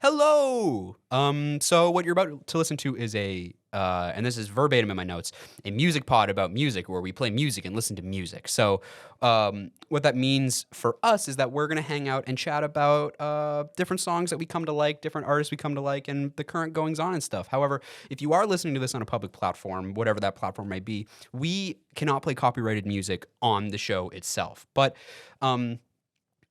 Hello. So what you're about to listen to is and this is verbatim in my notes, a music pod about music where we play music and listen to music. So, what that means for us is that we're gonna hang out and chat about different songs that we come to like, different artists we come to like, and the current goings on and stuff. However, if you are listening to this on a public platform, whatever that platform might be, we cannot play copyrighted music on the show itself. But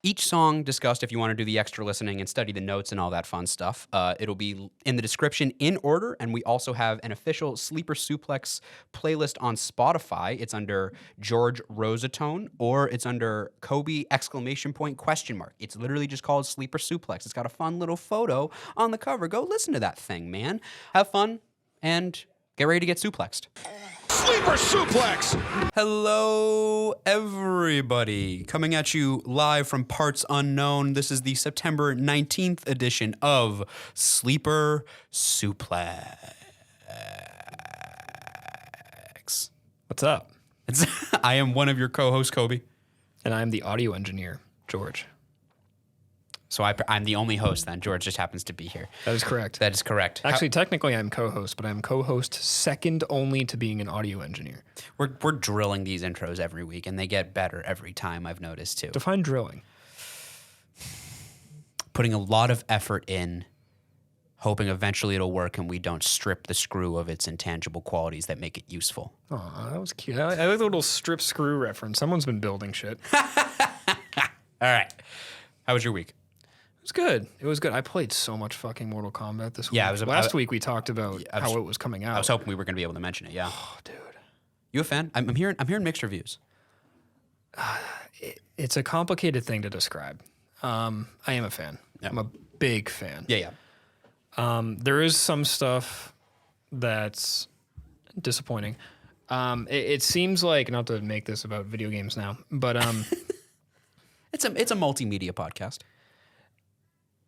each song discussed, if you want to do the extra listening and study the notes and all that fun stuff, it'll be in the description in order. And we also have an official Sleeper Suplex playlist on Spotify. It's under George Rosatone, or it's under Kobe ! It's literally just called Sleeper Suplex. It's got a fun little photo on the cover. Go listen to that thing, man. Have fun and get ready to get suplexed. Sleeper Suplex! Hello, everybody. Coming at you live from Parts Unknown. This is the September 19th edition of Sleeper Suplex. What's up? I am one of your co-hosts, Kobe. And I'm the audio engineer, George. So I'm the only host then. George just happens to be here. That is correct. That is correct. Actually, technically, I'm co-host, but I'm co-host second only to being an audio engineer. We're drilling these intros every week, and they get better every time, I've noticed, too. Define drilling. Putting a lot of effort in, hoping eventually it'll work and we don't strip the screw of its intangible qualities that make it useful. Oh, that was cute. I like the little strip screw reference. Someone's been building shit. All right. How was your week? It was good. It was good. I played so much fucking Mortal Kombat this week. Yeah, last week we talked about how it was coming out. I was hoping we were going to be able to mention it. Yeah. Oh, dude. You a fan? I'm hearing mixed reviews. It's a complicated thing to describe. I am a fan. Yeah. I'm a big fan. Yeah. There is some stuff that's disappointing. It seems like, not to make this about video games now, but It's a multimedia podcast.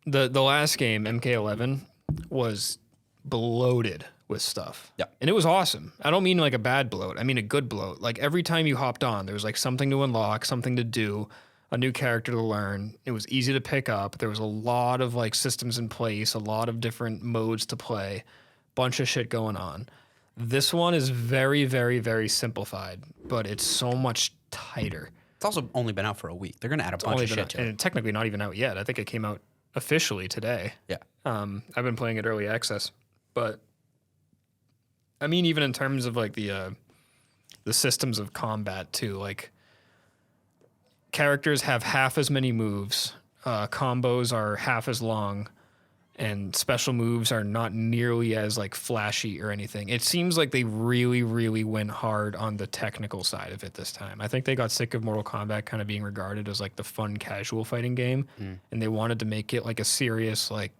The last game, MK11, was bloated with stuff. Yeah. And it was awesome. I don't mean like a bad bloat. I mean a good bloat. Like every time you hopped on, there was like something to unlock, something to do, a new character to learn. It was easy to pick up. There was a lot of like systems in place, a lot of different modes to play, bunch of shit going on. This one is very, very, very simplified, but it's so much tighter. It's also only been out for a week. They're going to add a bunch of shit to it. And technically not even out yet. I think it came out officially today. Yeah. I've been playing it early access, but I mean, even in terms of like the systems of combat too, like characters have half as many moves, combos are half as long, and special moves are not nearly as like flashy or anything. It seems like they really, really went hard on the technical side of it this time. I think they got sick of Mortal Kombat kind of being regarded as like the fun, casual fighting game, and they wanted to make it like a serious, like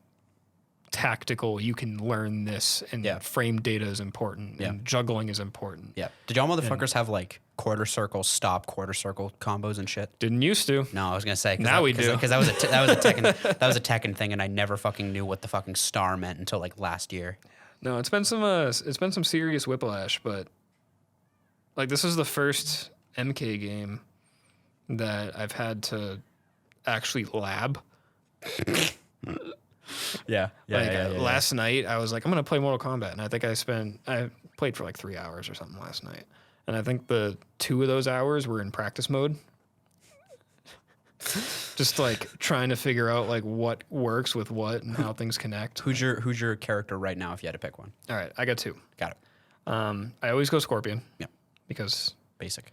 tactical, you can learn this, and frame data is important, and juggling is important. Yeah. Did y'all motherfuckers have like quarter circle, stop, quarter circle combos and shit? Didn't used to. No, I was gonna say now we do, because that was a Tekken thing, and I never fucking knew what the fucking star meant until like last year. No, it's been some serious whiplash, but like this is the first MK game that I've had to actually lab. Yeah. Last night I was like, I'm gonna play Mortal Kombat, and I think I played for like 3 hours or something last night, and I think the 2 of those hours were in practice mode. Just like trying to figure out like what works with what and how things connect. Who's your character right now if you had to pick one? All right, I got 2. Got it. I always go Scorpion. Yeah. Because Basic.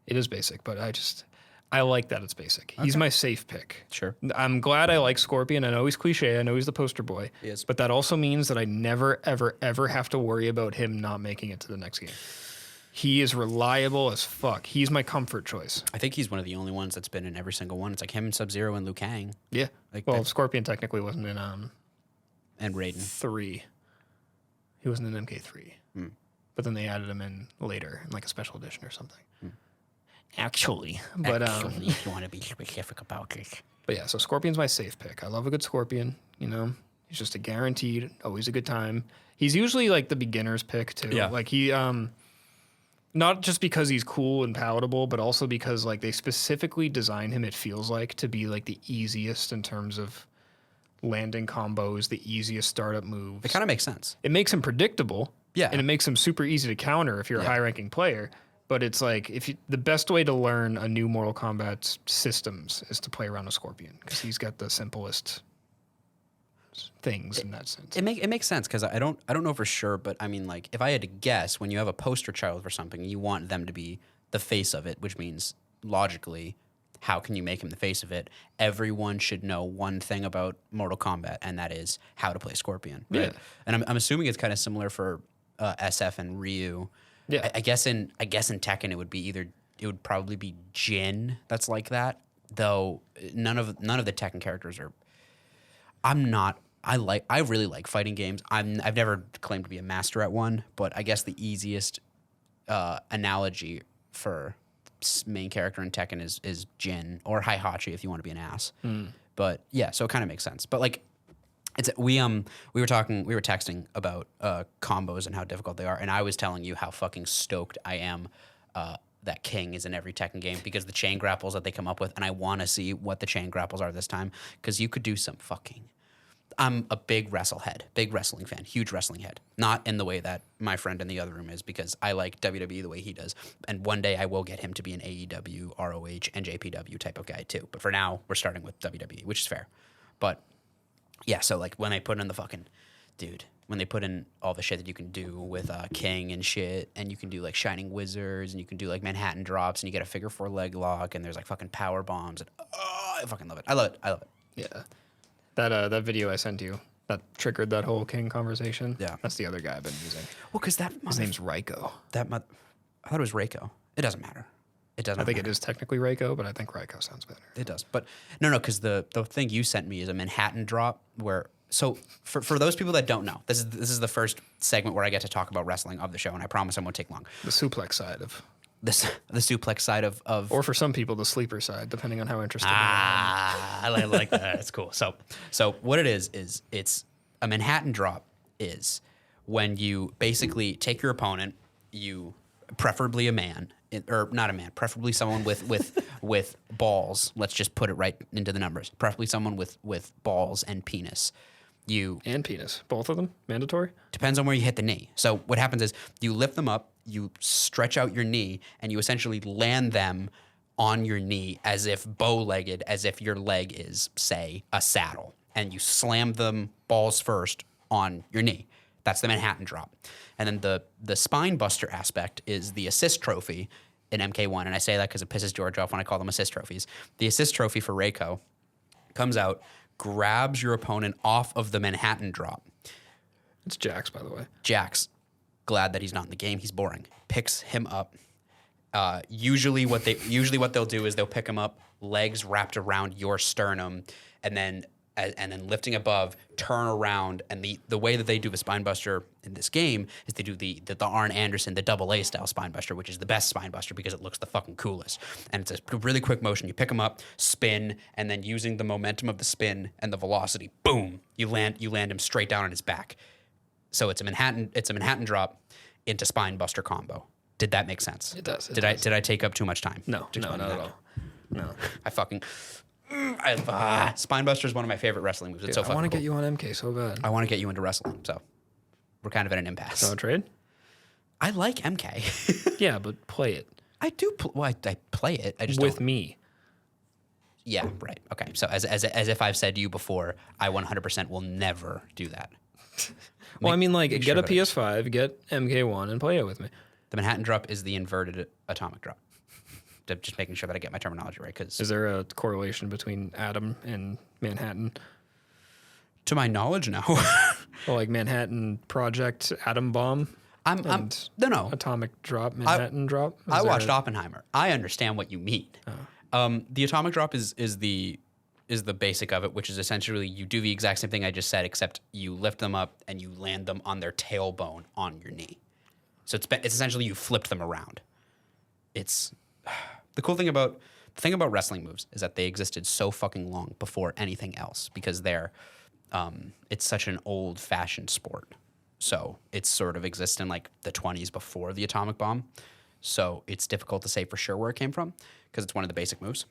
it is basic, but I like that it's basic. He's my safe pick. Sure. I'm glad I like Scorpion. I know he's cliche. I know he's the poster boy. He is. But that also means that I never, ever, ever have to worry about him not making it to the next game. He is reliable as fuck. He's my comfort choice. I think he's one of the only ones that's been in every single one. It's like him, Sub-Zero, and Liu Kang. Yeah. Like Well, Scorpion technically wasn't in and Raiden. 3. He wasn't in MK3. But then they added him in later in like a special edition or something. Actually. But if you want to be specific about it. But yeah, so Scorpion's my safe pick. I love a good Scorpion, you know. He's just a guaranteed, always a good time. He's usually like the beginner's pick too. Yeah. Like he not just because he's cool and palatable, but also because like they specifically design him, it feels like, to be like the easiest in terms of landing combos, the easiest startup moves. It kind of makes sense. It makes him predictable. Yeah. And it makes him super easy to counter if you're a high-ranking player. But it's like the best way to learn a new Mortal Kombat systems is to play around a Scorpion because he's got the simplest things in that sense. It makes sense because I don't know for sure, but I mean, like, if I had to guess, when you have a poster child for something, you want them to be the face of it, which means logically, how can you make him the face of it? Everyone should know one thing about Mortal Kombat, and that is how to play Scorpion. Right? Yeah. And I'm assuming it's kind of similar for SF and Ryu. Yeah. I guess in Tekken it would probably be Jin that's like that. Though none of the Tekken characters are. I really like fighting games. I've never claimed to be a master at one, but I guess the easiest analogy for main character in Tekken is Jin or Heihachi if you want to be an ass. But yeah, so it kind of makes sense. But like, we were texting about combos and how difficult they are, and I was telling you how fucking stoked I am that King is in every Tekken game because the chain grapples that they come up with, and I want to see what the chain grapples are this time because you could do some fucking. I'm a big wrestling fan, huge wrestling head. Not in the way that my friend in the other room is because I like WWE the way he does. And one day I will get him to be an AEW, ROH, and JPW type of guy too. But for now, we're starting with WWE, which is fair. But yeah, so like when they put in when they put in all the shit that you can do with King and shit, and you can do like Shining Wizards, and you can do like Manhattan drops, and you get a figure 4 leg lock, and there's like fucking power bombs, and I fucking love it. I love it. Yeah. That video I sent you that triggered that whole King conversation. Yeah. That's the other guy I've been using. Well, because His name's Raiko. I thought it was Reiko. It doesn't matter. It doesn't. I think it is technically Raiko, but I think Raiko sounds better. It does, but no, because the thing you sent me is a Manhattan drop where. So for those people that don't know, this is the first segment where I get to talk about wrestling of the show, and I promise I won't take long. The suplex side of The suplex side of or for some people the sleeper side, depending on how interested they are. I like that. It's cool. So what it is it's a Manhattan drop is when you basically take your opponent, you preferably a man. Or not a man, preferably someone with balls. Let's just put it right into the numbers. Preferably someone with balls and penis. And penis, both of them, mandatory. Depends on where you hit the knee. So what happens is you lift them up, you stretch out your knee, and you essentially land them on your knee as if bow-legged, as if your leg is, say, a saddle. And you slam them balls first on your knee. That's the Manhattan drop. And then the spine buster aspect is the assist trophy in MK1. And I say that because it pisses George off when I call them assist trophies. The assist trophy for Reiko comes out, grabs your opponent off of the Manhattan drop. It's Jax, by the way. Jax, glad that he's not in the game. He's boring. Picks him up. Usually what they'll do is they'll pick him up, legs wrapped around your sternum, and then lifting above, turn around, and the way that they do the spine buster in this game is they do the Arn Anderson, the double A style spine buster, which is the best spine buster because it looks the fucking coolest. And it's a really quick motion. You pick him up, spin, and then using the momentum of the spin and the velocity, boom, you land him straight down on his back. So it's a Manhattan drop into spine buster combo. Did that make sense? It does. Did I take up too much time? No, not at all. No. I fucking. Spinebuster is one of my favorite wrestling moves. It's so fucking I want to cool. get you on MK so bad. I want to get you into wrestling, so we're kind of at an impasse. So trade? I like MK. Yeah, but play it. I do. I play it. I just with don't. me. Yeah, right. Okay. So as if I've said to you before, I 100% will never do that. Well, I mean, like, get sure a that PS5, get MK1, and play it with me. The Manhattan drop is the inverted atomic drop. Just making sure that I get my terminology right. Because Is there a correlation between Atom and Manhattan? to my knowledge, no. Well, like Manhattan Project, Atom Bomb, No. Atomic Drop, Manhattan Drop? I watched Oppenheimer. I understand what you mean. The atomic drop is the basic of it, which is essentially you do the exact same thing I just said, except you lift them up and you land them on their tailbone on your knee. So it's essentially you flipped them around. It's the thing about wrestling moves is that they existed so fucking long before anything else because it's such an old fashioned sport. So it sort of exists in like the 20s before the atomic bomb. So it's difficult to say for sure where it came from because it's one of the basic moves.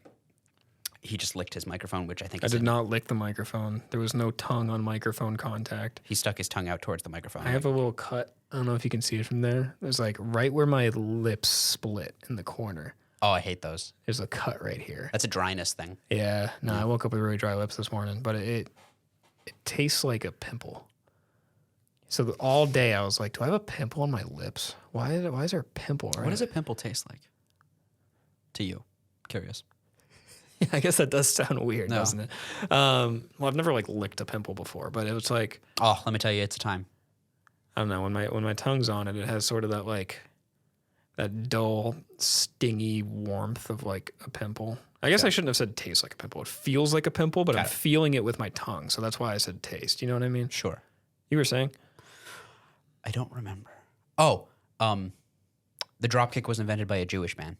he just licked his microphone, which I think I did not lick the microphone. There was no tongue on microphone contact. He stuck his tongue out towards the microphone. I have a little cut. I don't know if you can see it from there. There's like right where my lips split in the corner. Oh, I hate those. There's a cut right here. That's a dryness thing. Yeah. No, I woke up with really dry lips this morning, but it tastes like a pimple. So all day I was like, do I have a pimple on my lips? Why is there a pimple? What does a pimple taste like to you? Curious. I guess that does sound weird, No. doesn't it? Well, I've never like licked a pimple before, but it was like, Oh, let me tell you, it's a time. I don't know, when my tongue's on it, it has sort of that like that dull, stingy warmth of like a pimple. I guess I shouldn't have said taste like a pimple. It feels like a pimple, but I'm feeling it with my tongue, so that's why I said taste. You know what I mean? Sure. You were saying? I don't remember. Oh, the dropkick was invented by a Jewish man.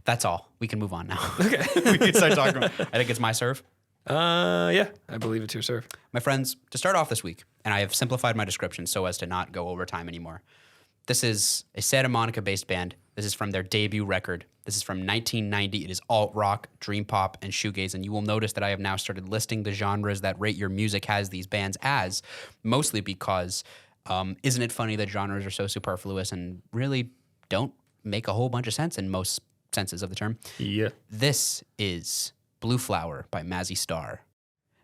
That's all. We can move on now. Okay. We can start talking. I think it's my serve. Yeah, I believe it's your serve. My friends, to start off this week, and I have simplified my description so as to not go over time anymore. This is a Santa Monica-based band. This is from their debut record. This is from 1990. It is alt-rock, dream pop, and shoegaze. And you will notice that I have now started listing the genres that Rate Your Music has these bands as, mostly because isn't it funny that genres are so superfluous and really don't make a whole bunch of sense in most senses of the term? Yeah. This is Blue Flower by Mazzy Star.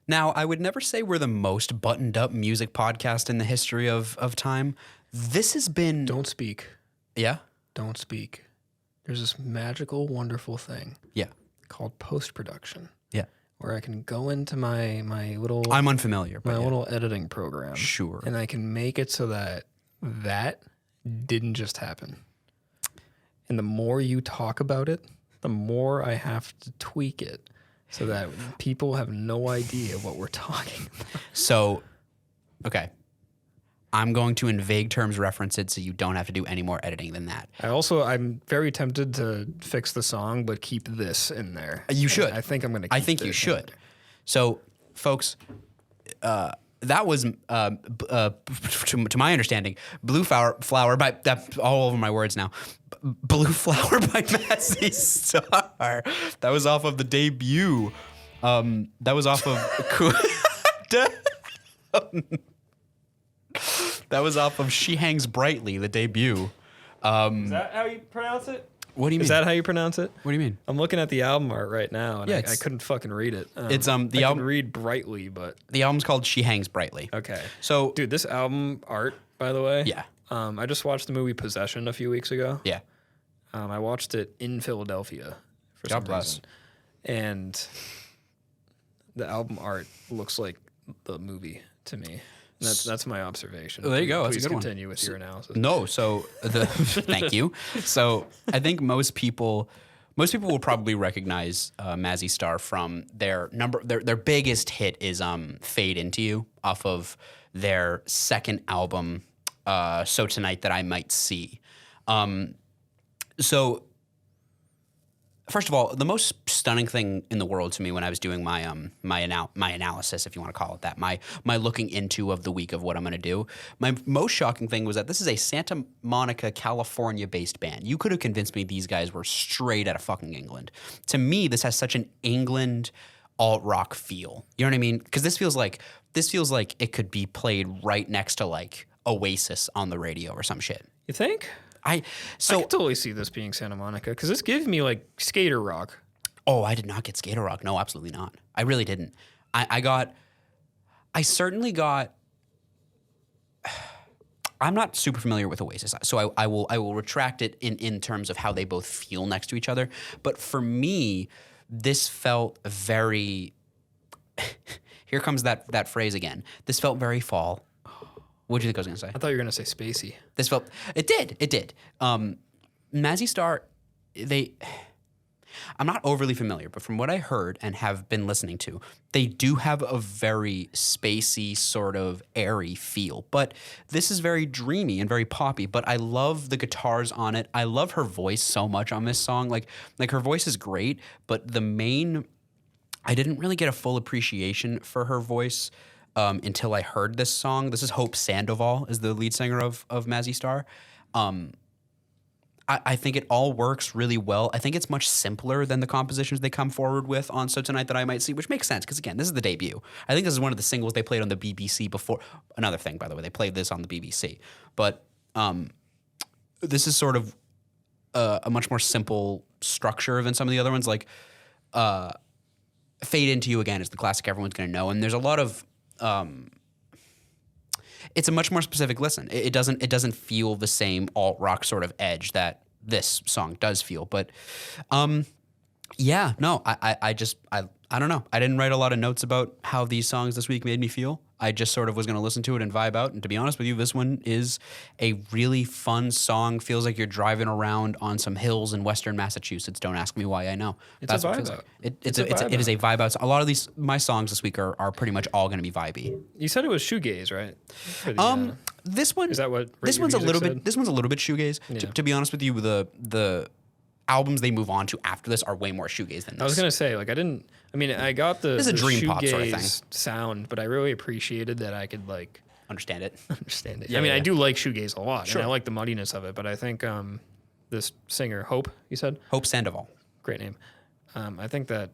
Now, I would never say we're the most buttoned-up music podcast in the history of time. This has been... Don't speak. Yeah? Don't speak. There's this magical, wonderful thing Yeah. called post-production. Yeah. Where I can go into my little I'm unfamiliar, but my yeah. little editing program. Sure. And I can make it so that didn't just happen. And the more you talk about it, the more I have to tweak it so that people have no idea what we're talking about. So, okay. I'm going to, in vague terms, reference it so you don't have to do any more editing than that. I'm very tempted to fix the song, but keep this in there. You should. I think I'm going to I think you should. So, folks, that was, to my understanding, Blue Flower by, all over my words now, Blue Flower by Mazzy Star. That was off of the debut. That was off of... That was off of She Hangs Brightly, the debut. Is that how you pronounce it? What do you mean? Is that how you pronounce it? What do you mean? I'm looking at the album art right now, and Yeah, I couldn't fucking read it. It's the I album. can read brightly, but The album's called She Hangs Brightly. okay. So, Dude, this album art, by the way. yeah, I just watched the movie Possession a few weeks ago. yeah. I watched it in Philadelphia for some God bless. reason, and the album art looks like the movie to me. And that's my observation. There you go. That's a Please good one. continue with your analysis. No, so thank you. So I think most people will probably recognize Mazzy Star from their biggest hit is "Fade Into You" off of their second album, "So Tonight That I Might See." So first of all, the most stunning thing in the world to me when I was doing my analysis, if you want to call it that, my looking into of the week of what I'm going to do, my most shocking thing was that this is a Santa Monica, California-based band. You could have convinced me these guys were straight out of fucking England. To me, this has such an England alt-rock feel. You know what I mean? Because this feels like it could be played right next to like Oasis on the radio or some shit. You think? I I could totally see this being Santa Monica because this gives me like skater rock. Oh, I did not get skater rock. No, absolutely not. I really didn't. I certainly got. I'm not super familiar with Oasis, so I will retract it in terms of how they both feel next to each other. But for me, this felt very. Here comes that phrase again. This felt very fall. What do you think I was going to say? I thought you were going to say spacey. This felt... It did. Mazzy Star, I'm not overly familiar, but from what I heard and have been listening to, they do have a very spacey, sort of airy feel. But this is very dreamy and very poppy, but I love the guitars on it. I love her voice so much on this song. Like her voice is great, but I didn't really get a full appreciation for her voice until I heard this song. This is Hope Sandoval, is the lead singer of Mazzy Star. I think it all works really well. I think it's much simpler than the compositions they come forward with on So Tonight That I Might See, which makes sense because, again, this is the debut. I think this is one of the singles they played on the BBC before. Another thing, by the way, they played this on the BBC. But this is sort of a much more simple structure than some of the other ones. Like Fade Into You Again is the classic everyone's going to know. And there's a lot of it's a much more specific listen. It doesn't feel the same alt rock sort of edge that this song does feel. But yeah, no, I don't know. I didn't write a lot of notes about how these songs this week made me feel. I just sort of was going to listen to it and vibe out. And to be honest with you, this one is a really fun song. Feels like you're driving around on some hills in Western Massachusetts. Don't ask me why I know. It's a vibe what it feels out. like. It is a vibe out. A lot of my songs this week are pretty much all going to be vibey. You said it was shoegaze, right? For the, This one is that what this Rate one's Your a little Music bit. This one's a little bit shoegaze. Yeah. To be honest with you, the albums they move on to after this are way more shoegaze than this. I was gonna say, like, I got the, This is a the dream pop sort of shoegaze sound, but I really appreciated that I could like understand it. understand it. Yeah, I mean, yeah. I do like shoegaze a lot, Sure. and I like the muddiness of it. But I think this singer, Hope, you said, Hope Sandoval. great name. I think that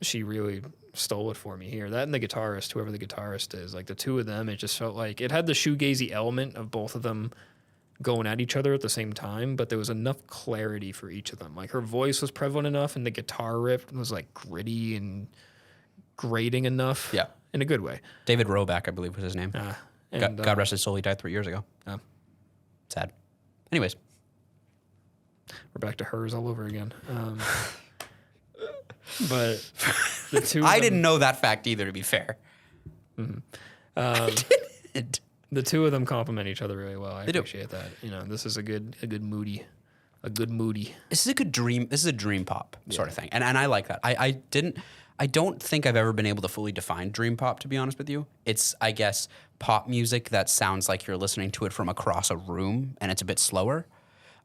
she really stole it for me here. That and the guitarist, whoever the guitarist is, like the two of them, it just felt like it had the shoegazy element of both of them going at each other at the same time, but there was enough clarity for each of them. Like her voice was prevalent enough, and the guitar riff was like gritty and grating enough. Yeah. In a good way. David Roback, I believe, was his name. God rest his soul. He died 3 years ago. Sad. Anyways, we're back to hers all over again. But the two. I didn't know that fact either. To be fair, Um, didn't. the two of them complement each other really well. I do. appreciate that. You know, this is a good moody. This is a good dream. This is a dream pop sort of thing, and I like that. I don't think I've ever been able to fully define dream pop, to be honest with you. It's, I guess, pop music that sounds like you're listening to it from across a room, and it's a bit slower.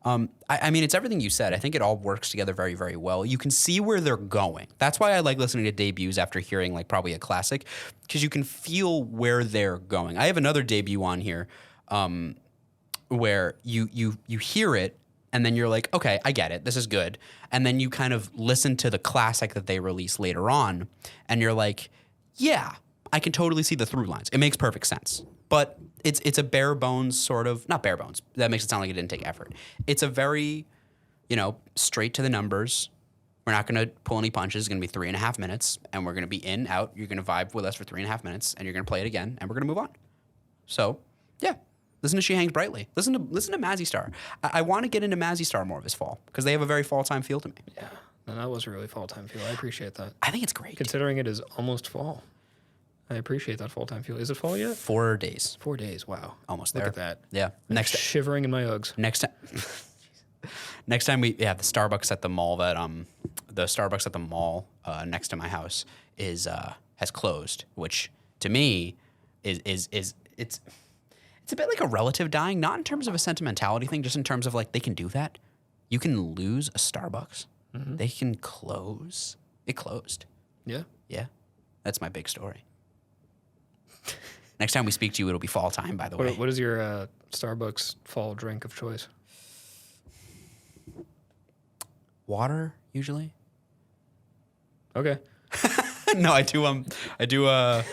I mean, it's everything you said. I think it all works together very, very well. You can see where they're going. That's why I like listening to debuts after hearing like probably a classic, because you can feel where they're going. I have another debut on here where you hear it and then you're like, okay, I get it. This is good. And then you kind of listen to the classic that they release later on and you're like, yeah, I can totally see the through lines. It makes perfect sense. But it's a bare bones sort of, not bare bones. That makes it sound like it didn't take effort. It's a very, straight to the numbers. We're not going to pull any punches. It's going to be 3.5 minutes, and we're going to be in, out. You're going to vibe with us for 3.5 minutes, and you're going to play it again, and we're going to move on. So, yeah, listen to She Hangs Brightly. Listen to Mazzy Star. I want to get into Mazzy Star more this fall because they have a very fall-time feel to me. Yeah, and that was a really fall-time feel. I appreciate that. I think it's great. Considering it is almost fall. I appreciate that fall-time feel. Is it fall yet? 4 days. 4 days. Wow. Almost there. Look at that. Yeah. Shivering in my Uggs. Next time the Starbucks at the mall next to my house has closed, which to me is it's a bit like a relative dying, not in terms of a sentimentality thing, just in terms of like they can do that. You can lose a Starbucks. Mm-hmm. They can close. It closed. Yeah. Yeah. That's my big story. Next time we speak to you, it'll be fall time, by the way. What is your Starbucks fall drink of choice? Water, usually. Okay. No, I do. A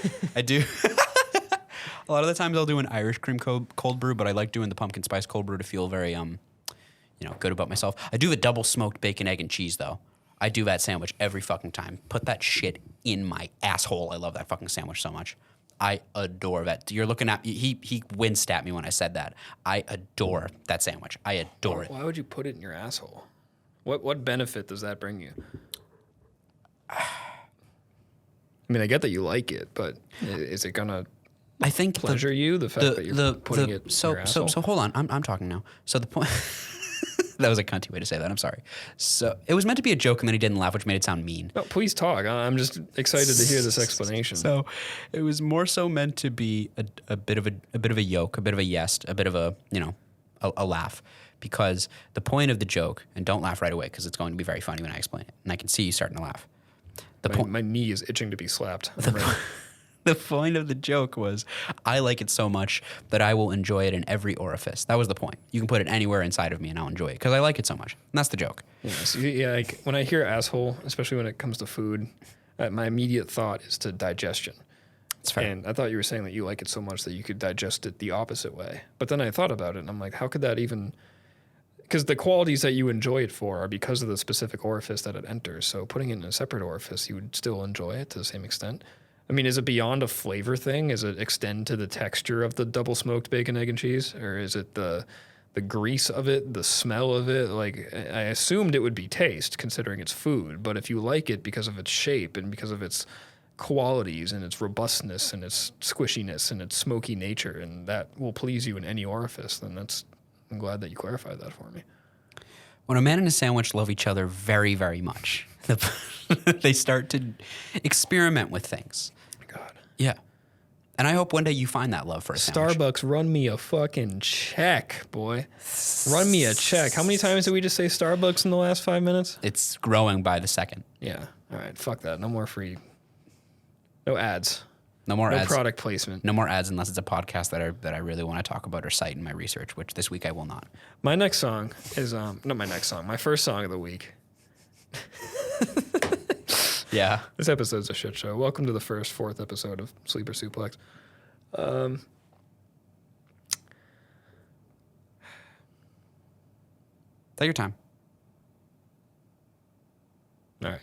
lot of the times I'll do an Irish cream cold brew, but I like doing the pumpkin spice cold brew to feel very, good about myself. I do the double smoked bacon, egg, and cheese, though. I do that sandwich every fucking time. Put that shit in my asshole. I love that fucking sandwich so much. I adore that. You're looking at he winced at me when I said that. I adore that sandwich. I adore it. Why would you put it in your asshole? What benefit does that bring you? I mean, I get that you like it, but is it gonna pleasure you? The fact that you're putting it in your asshole? So hold on. I'm talking now. So the point. That was a cunty way to say that. I'm sorry. So it was meant to be a joke, and then he didn't laugh, which made it sound mean. No, please talk. I'm just excited to hear this explanation. So it was more so meant to be a bit of a yoke, a bit of a jest, a bit of a a laugh, because the point of the joke, and don't laugh right away because it's going to be very funny when I explain it, and I can see you starting to laugh. My knee is itching to be slapped. The point of the joke was I like it so much that I will enjoy it in every orifice. That was the point. You can put it anywhere inside of me and I'll enjoy it because I like it so much. And that's the joke. Yeah, like when I hear asshole, especially when it comes to food, my immediate thought is to digestion. It's fair. And I thought you were saying that you like it so much that you could digest it the opposite way. But then I thought about it and I'm like, how could that even... Because the qualities that you enjoy it for are because of the specific orifice that it enters. So putting it in a separate orifice, you would still enjoy it to the same extent. I mean, is it beyond a flavor thing? Is it extend to the texture of the double smoked bacon, egg, and cheese? Or is it the grease of it, the smell of it? Like, I assumed it would be taste, considering it's food. But if you like it because of its shape and because of its qualities and its robustness and its squishiness and its smoky nature, and that will please you in any orifice, then I'm glad that you clarified that for me. When a man and a sandwich love each other very, very much, they start to experiment with things. God. Yeah. And I hope one day you find that love for a sandwich. Starbucks, run me a fucking check, boy. Run me a check. How many times did we just say Starbucks in the last 5 minutes? It's growing by the second. Yeah. All right. Fuck that. No more free. No ads. No more No ads. product placement. No more ads unless it's a podcast that I really want to talk about or cite in my research, which this week I will not. My next song is not my next song. My first song of the week. Yeah. This episode's a shit show. Welcome to the fourth episode of Sleeper Suplex. Take your time. All right.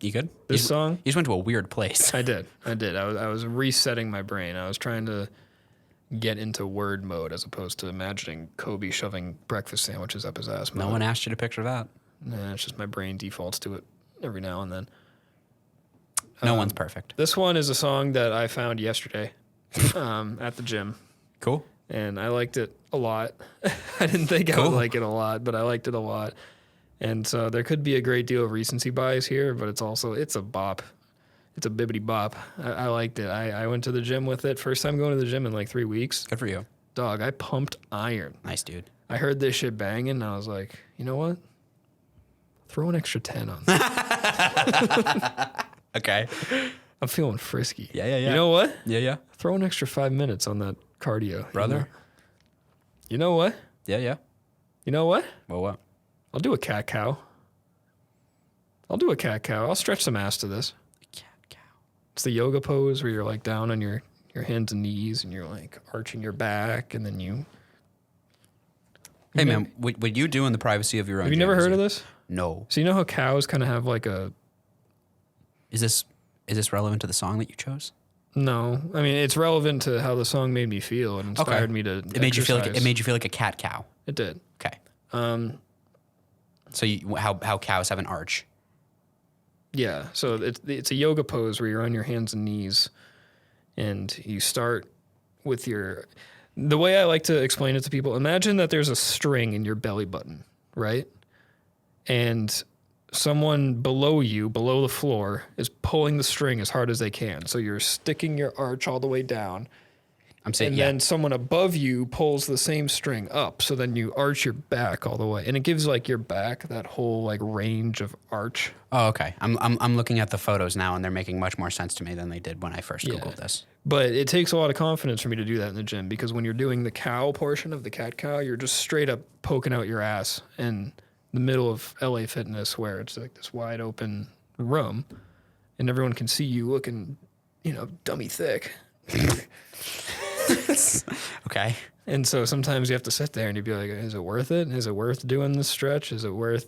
You good? This song? You just went to a weird place. I did. I was resetting my brain. I was trying to get into word mode as opposed to imagining Kobe shoving breakfast sandwiches up his ass. No one asked you to picture that. Nah, it's just my brain defaults to it every now and then. No one's perfect. This one is a song that I found yesterday at the gym. Cool. And I liked it a lot. I didn't think I would like it a lot, but I liked it a lot. And so there could be a great deal of recency bias here, but it's a bop. It's a bibbity bop. I liked it. I went to the gym with it. First time going to the gym in like 3 weeks. Good for you. Dog, I pumped iron. Nice, dude. I heard this shit banging, and I was like, you know what? Throw an extra 10 on. Okay. I'm feeling frisky. Yeah. You know what? Yeah. Throw an extra 5 minutes on that cardio. Brother. You know what? Yeah. You know what? Well, what? I'll do a cat cow. I'll stretch some ass to this. Cat cow. It's the yoga pose where you're like down on your hands and knees and you're like arching your back and then you... Hey, man, what you do in the privacy of your own Have you gym never is heard of this? No. So you know how cows kind of have like a... Is this relevant to the song that you chose? No. I mean, it's relevant to how the song made me feel. It inspired me to It made you feel like a cat cow. It did. Okay. So how cows have an arch. Yeah. So it's a yoga pose where you're on your hands and knees and you start with the way I like to explain it to people, imagine that there's a string in your belly button, right? And someone below you, below the floor, is pulling the string as hard as they can. So you're sticking your arch all the way down. I'm saying, and then someone above you pulls the same string up. So then you arch your back all the way. And it gives like your back that whole like range of arch. Oh, okay. I'm looking at the photos now and they're making much more sense to me than they did when I first Googled this. But it takes a lot of confidence for me to do that in the gym because when you're doing the cow portion of the cat cow, you're just straight up poking out your ass in the middle of LA Fitness where it's like this wide open room and everyone can see you looking, dummy thick. Okay. And so sometimes you have to sit there and you'd be like, is it worth it? Is it worth doing this stretch? Is it worth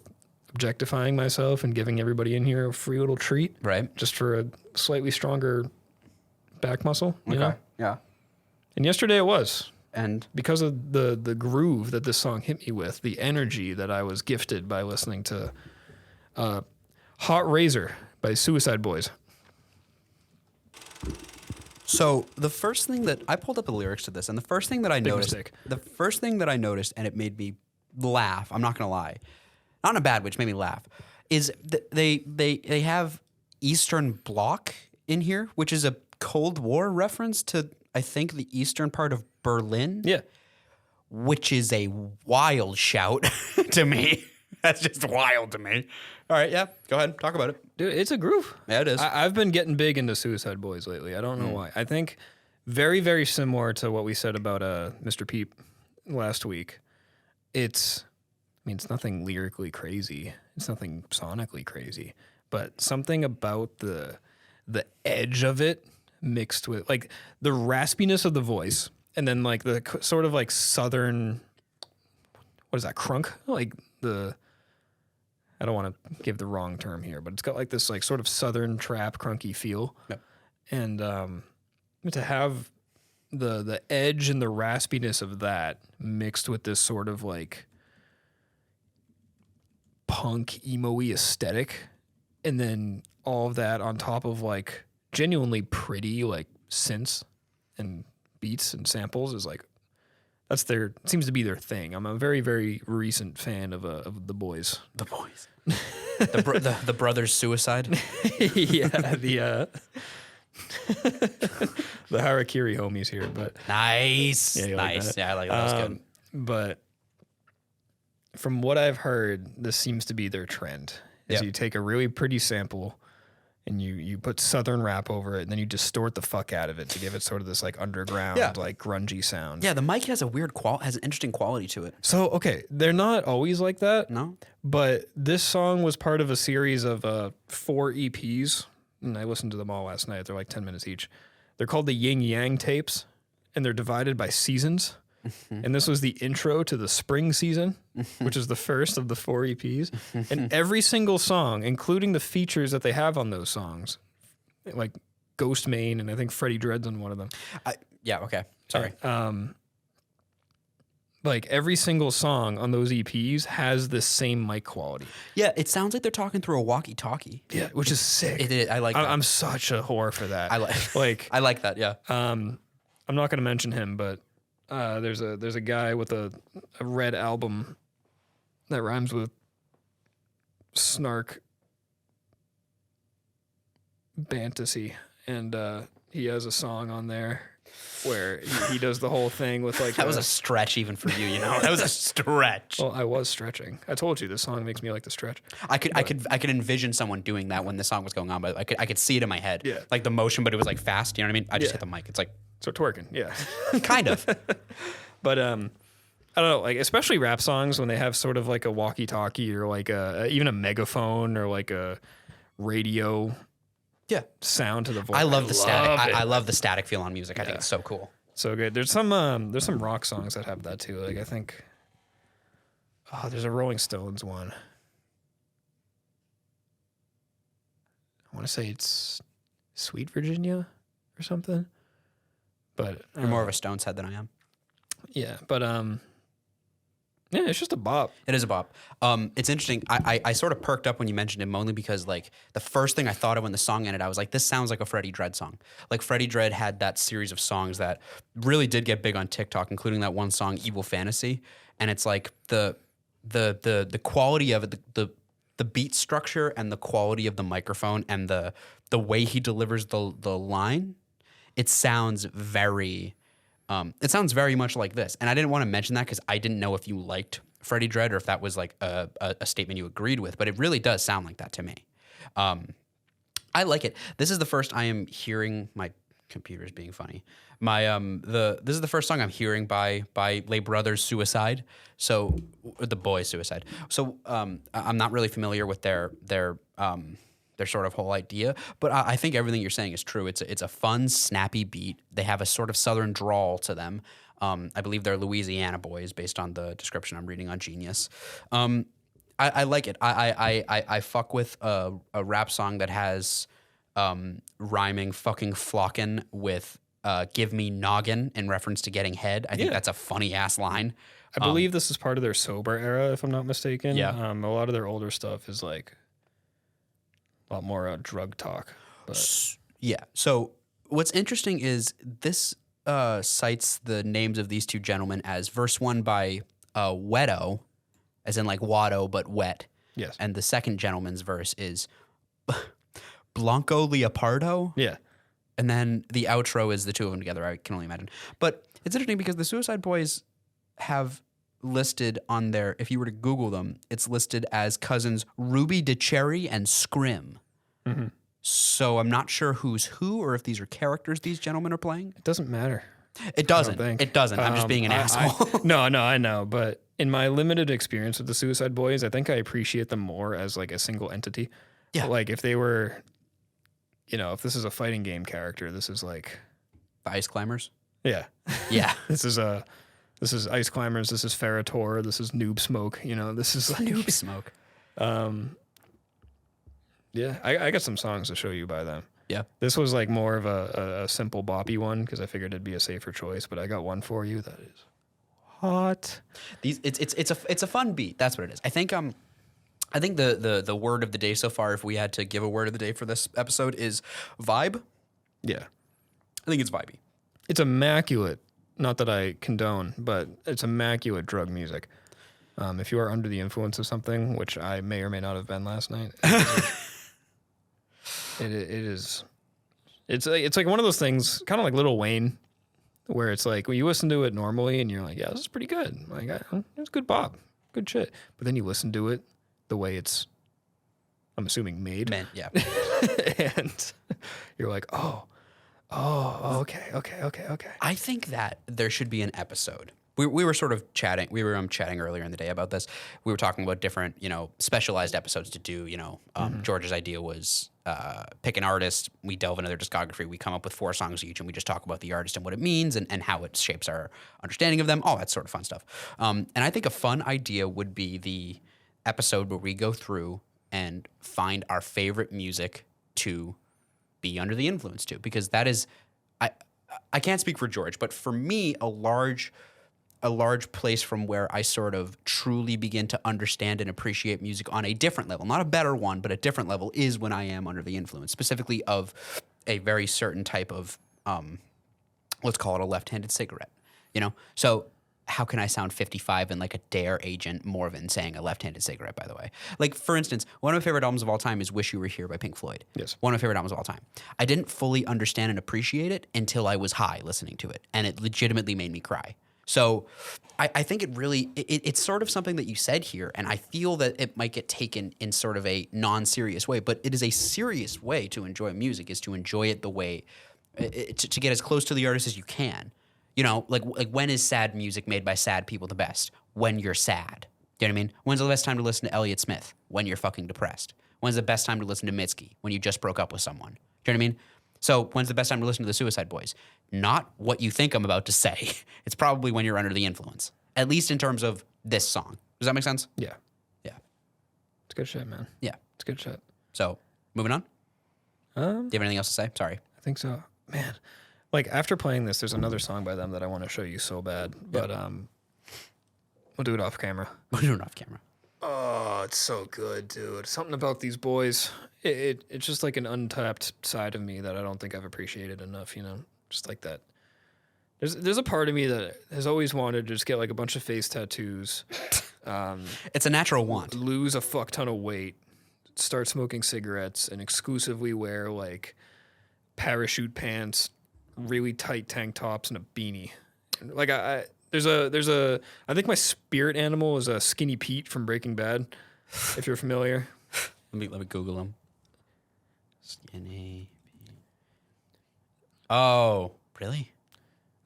objectifying myself and giving everybody in here a free little treat? Right. Just for a slightly stronger back muscle, you know? Yeah. And yesterday it was. And Because of the groove that this song hit me with, the energy that I was gifted by listening to Hot Razor by Suicide Boys. so the first thing that I pulled up the lyrics to this, and the first thing that I noticed, and it made me laugh. I'm not gonna lie, not in a bad way, which made me laugh. Is they have Eastern Bloc in here, which is a Cold War reference to I think the eastern part of Berlin. Yeah. Which is a wild shout to me. That's just wild to me. All right, yeah, go ahead, talk about it. Dude, it's a groove. Yeah, it is. I've been getting big into Suicide Boys lately. I don't know why. I think very, very similar to what we said about Mr. Peep last week. It's nothing lyrically crazy. It's nothing sonically crazy. But something about the edge of it mixed with, like, the raspiness of the voice and then, like, the sort of, like, southern, what is that, crunk? Like, I don't want to give the wrong term here, but it's got, like, this, like, sort of southern trap crunky feel. Yep. And to have the edge and the raspiness of that mixed with this sort of, like, punk emo-y aesthetic, and then all of that on top of, like, genuinely pretty, like, synths and beats and samples is, like, seems to be their thing. I'm a very, very recent fan of the boys. The boys. the brothers' suicide. Yeah, the Harakiri homies here, but nice. Yeah, nice. Like yeah, I like that. That was good. But from what I've heard, this seems to be their trend. Is you take a really pretty sample and you put southern rap over it, and then you distort the fuck out of it to give it sort of this, like, underground, like, grungy sound. Yeah, the mic has a weird has an interesting quality to it. So, okay, they're not always like that. No. But this song was part of a series of 4 EPs, and I listened to them all last night. They're like 10 minutes each. They're called the Yin Yang tapes, and they're divided by seasons. And this was the intro to the spring season, which is the first of the 4 EPs. And every single song, including the features that they have on those songs, like Ghost Main, and I think Freddie Dread's on one of them. Yeah, okay. Sorry. Like, every single song on those EPs has the same mic quality. Yeah, it sounds like they're talking through a walkie-talkie. Yeah, which is sick. It is. I like that. I'm such a whore for that. I like that, yeah. I'm not going to mention him, but there's a guy with a red album that rhymes with snark fantasy, and he has a song on there where he does the whole thing with, like, that was a stretch even for you, that was a stretch. Well, I was stretching. I told you this song makes me like to stretch. I could envision someone doing that when the song was going on, but I could see it in my head. Yeah. Like the motion, but it was like fast, you know what I mean? I just hit the mic. It's like So twerking, yeah. kind of. But I don't know, like, especially rap songs when they have sort of like a walkie-talkie or like even a megaphone or like a radio sound to the voice. I love the static. I love the static feel on music. I think it's so cool. So good. There's some rock songs that have that too. Like, I think there's a Rolling Stones one. I want to say it's Sweet Virginia or something. But You're more of a Stones head than I am. Yeah, but yeah, it's just a bop. It is a bop. It's interesting. I sort of perked up when you mentioned him only because, like, the first thing I thought of when the song ended, I was like, this sounds like a Freddie Dread song. Like, Freddie Dread had that series of songs that really did get big on TikTok, including that one song, Evil Fantasy. And it's like the quality of it, the beat structure and the quality of the microphone and the way he delivers the line, it sounds very much like this. And I didn't want to mention that because I didn't know if you liked Freddie Dread or if that was like a statement you agreed with, but it really does sound like that to me. I like it. This is the first I am hearing, my computer's being funny. This is the first song I'm hearing by Les Brothers Suicide. So the boys Suicide. So I'm not really familiar with their sort of whole idea, but I think everything you're saying is true. It's a fun, snappy beat. They have a sort of southern drawl to them. I believe they're Louisiana boys based on the description I'm reading on Genius. I like it. I fuck with a rap song that has rhyming fucking flockin' with give me noggin in reference to getting head. I think that's a funny ass line. I believe this is part of their sober era, if I'm not mistaken. Yeah. A lot of their older stuff is like a lot more drug talk. But yeah. So what's interesting is this cites the names of these two gentlemen as verse 1 by Wetto, as in like Watto, but wet. Yes. And the second gentleman's verse is Blanco Leopardo. Yeah. And then the outro is the two of them together, I can only imagine. But it's interesting because the Suicide Boys have listed on their, if you were to Google them, it's listed as cousins Ruby DeCherry and Scrim. So I'm not sure who's who or if these are characters these gentlemen are playing. It doesn't matter. It doesn't. think. It doesn't. I'm just being an asshole. No, I know. But in my limited experience with the Suicide Boys, I think I appreciate them more as like a single entity. Yeah. Like if they were, if this is a fighting game character, this is like The Ice Climbers. Yeah. Yeah. This is Ice Climbers. This is Ferritor. This is Noob Smoke. This is like, Noob Smoke. Yeah, I got some songs to show you by them. Yeah. This was like more of a simple boppy one because I figured it'd be a safer choice, but I got one for you that is hot. It's a fun beat. That's what it is. I think the word of the day so far, if we had to give a word of the day for this episode, is vibe. Yeah. I think it's vibey. It's immaculate. Not that I condone, but it's immaculate drug music. If you are under the influence of something, which I may or may not have been last night, it is. It's like one of those things, kind of like Lil Wayne, where it's like when you listen to it normally and you're like, yeah, this is pretty good. Like, it's good bop, good shit. But then you listen to it the way it's, I'm assuming, made. Yeah. And you're like, okay. I think that there should be an episode. We were sort of chatting. We were chatting earlier in the day about this. We were talking about different, specialized episodes to do. George's idea was pick an artist. We delve into their discography. We come up with 4 songs each, and we just talk about the artist and what it means and how it shapes our understanding of them. All that sort of fun stuff. And I think a fun idea would be the episode where we go through and find our favorite music to be under the influence to, because that is, I can't speak for George, but for me, a large place from where I sort of truly begin to understand and appreciate music on a different level, not a better one, but a different level, is when I am under the influence, specifically of a very certain type of, let's call it a left-handed cigarette, So how can I sound 55 and like a dare agent Morvan saying a left-handed cigarette, by the way? Like, for instance, one of my favorite albums of all time is Wish You Were Here by Pink Floyd. Yes. One of my favorite albums of all time. I didn't fully understand and appreciate it until I was high listening to it, and it legitimately made me cry. So I think it really, it's sort of something that you said here, and I feel that it might get taken in sort of a non-serious way, but it is a serious way to enjoy music, is to enjoy it the way, to get as close to the artist as you can. Like when is sad music made by sad people the best? When you're sad. Do you know what I mean? When's the best time to listen to Elliott Smith? When you're fucking depressed. When's the best time to listen to Mitski? When you just broke up with someone. Do you know what I mean? So when's the best time to listen to the Suicide Boys? Not what you think I'm about to say. It's probably when you're under the influence, at least in terms of this song. Does that make sense? Yeah. Yeah. It's good shit, man. Yeah. It's good shit. So moving on. Do you have anything else to say? Sorry. I think so. Man, like after playing this, there's another song by them that I want to show you so bad, but we'll do it off camera. We'll do it off camera. Oh, it's so good, dude. Something about these boys. It's just like an untapped side of me that I don't think I've appreciated enough, Just like that. There's a part of me that has always wanted to just get like a bunch of face tattoos. It's a natural want. Lose a fuck ton of weight, start smoking cigarettes, and exclusively wear like parachute pants, really tight tank tops, and a beanie. Like I think my spirit animal is a Skinny Pete from Breaking Bad, if you're familiar. Let me Google him. Skinny Pete. Oh, really?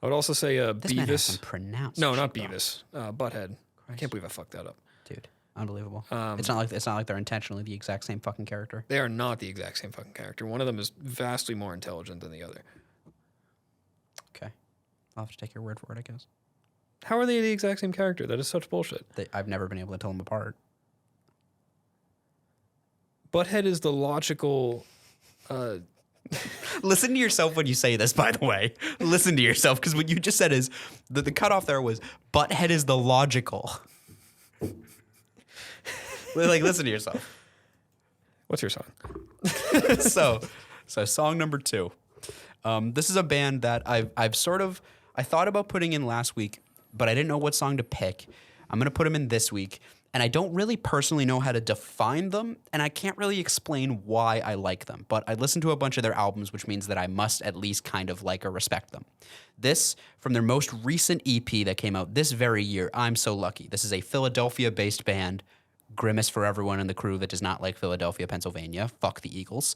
I would also say This man has Beavis. some pronounced. No, not shit, though. Beavis. Butthead. I can't believe I fucked that up. Dude, unbelievable. It's not like they're intentionally the exact same fucking character. They are not the exact same fucking character. One of them is vastly more intelligent than the other. Okay, I'll have to take your word for it, I guess. How are they the exact same character? That is such bullshit. I've never been able to tell them apart. Butthead is the logical. Listen to yourself when you say this, by the way. Listen to yourself, because what you just said is the cutoff there was Butthead is the logical. Like, listen to yourself. What's your song? So song number 2. This is a band that I thought about putting in last week, but I didn't know what song to pick. I'm going to put them in this week, and I don't really personally know how to define them, and I can't really explain why I like them, but I listened to a bunch of their albums, which means that I must at least kind of like or respect them. This, from their most recent EP that came out this very year, I'm So Lucky. This is a Philadelphia-based band Grimace for everyone in the crew that does not like Philadelphia, Pennsylvania. Fuck the Eagles.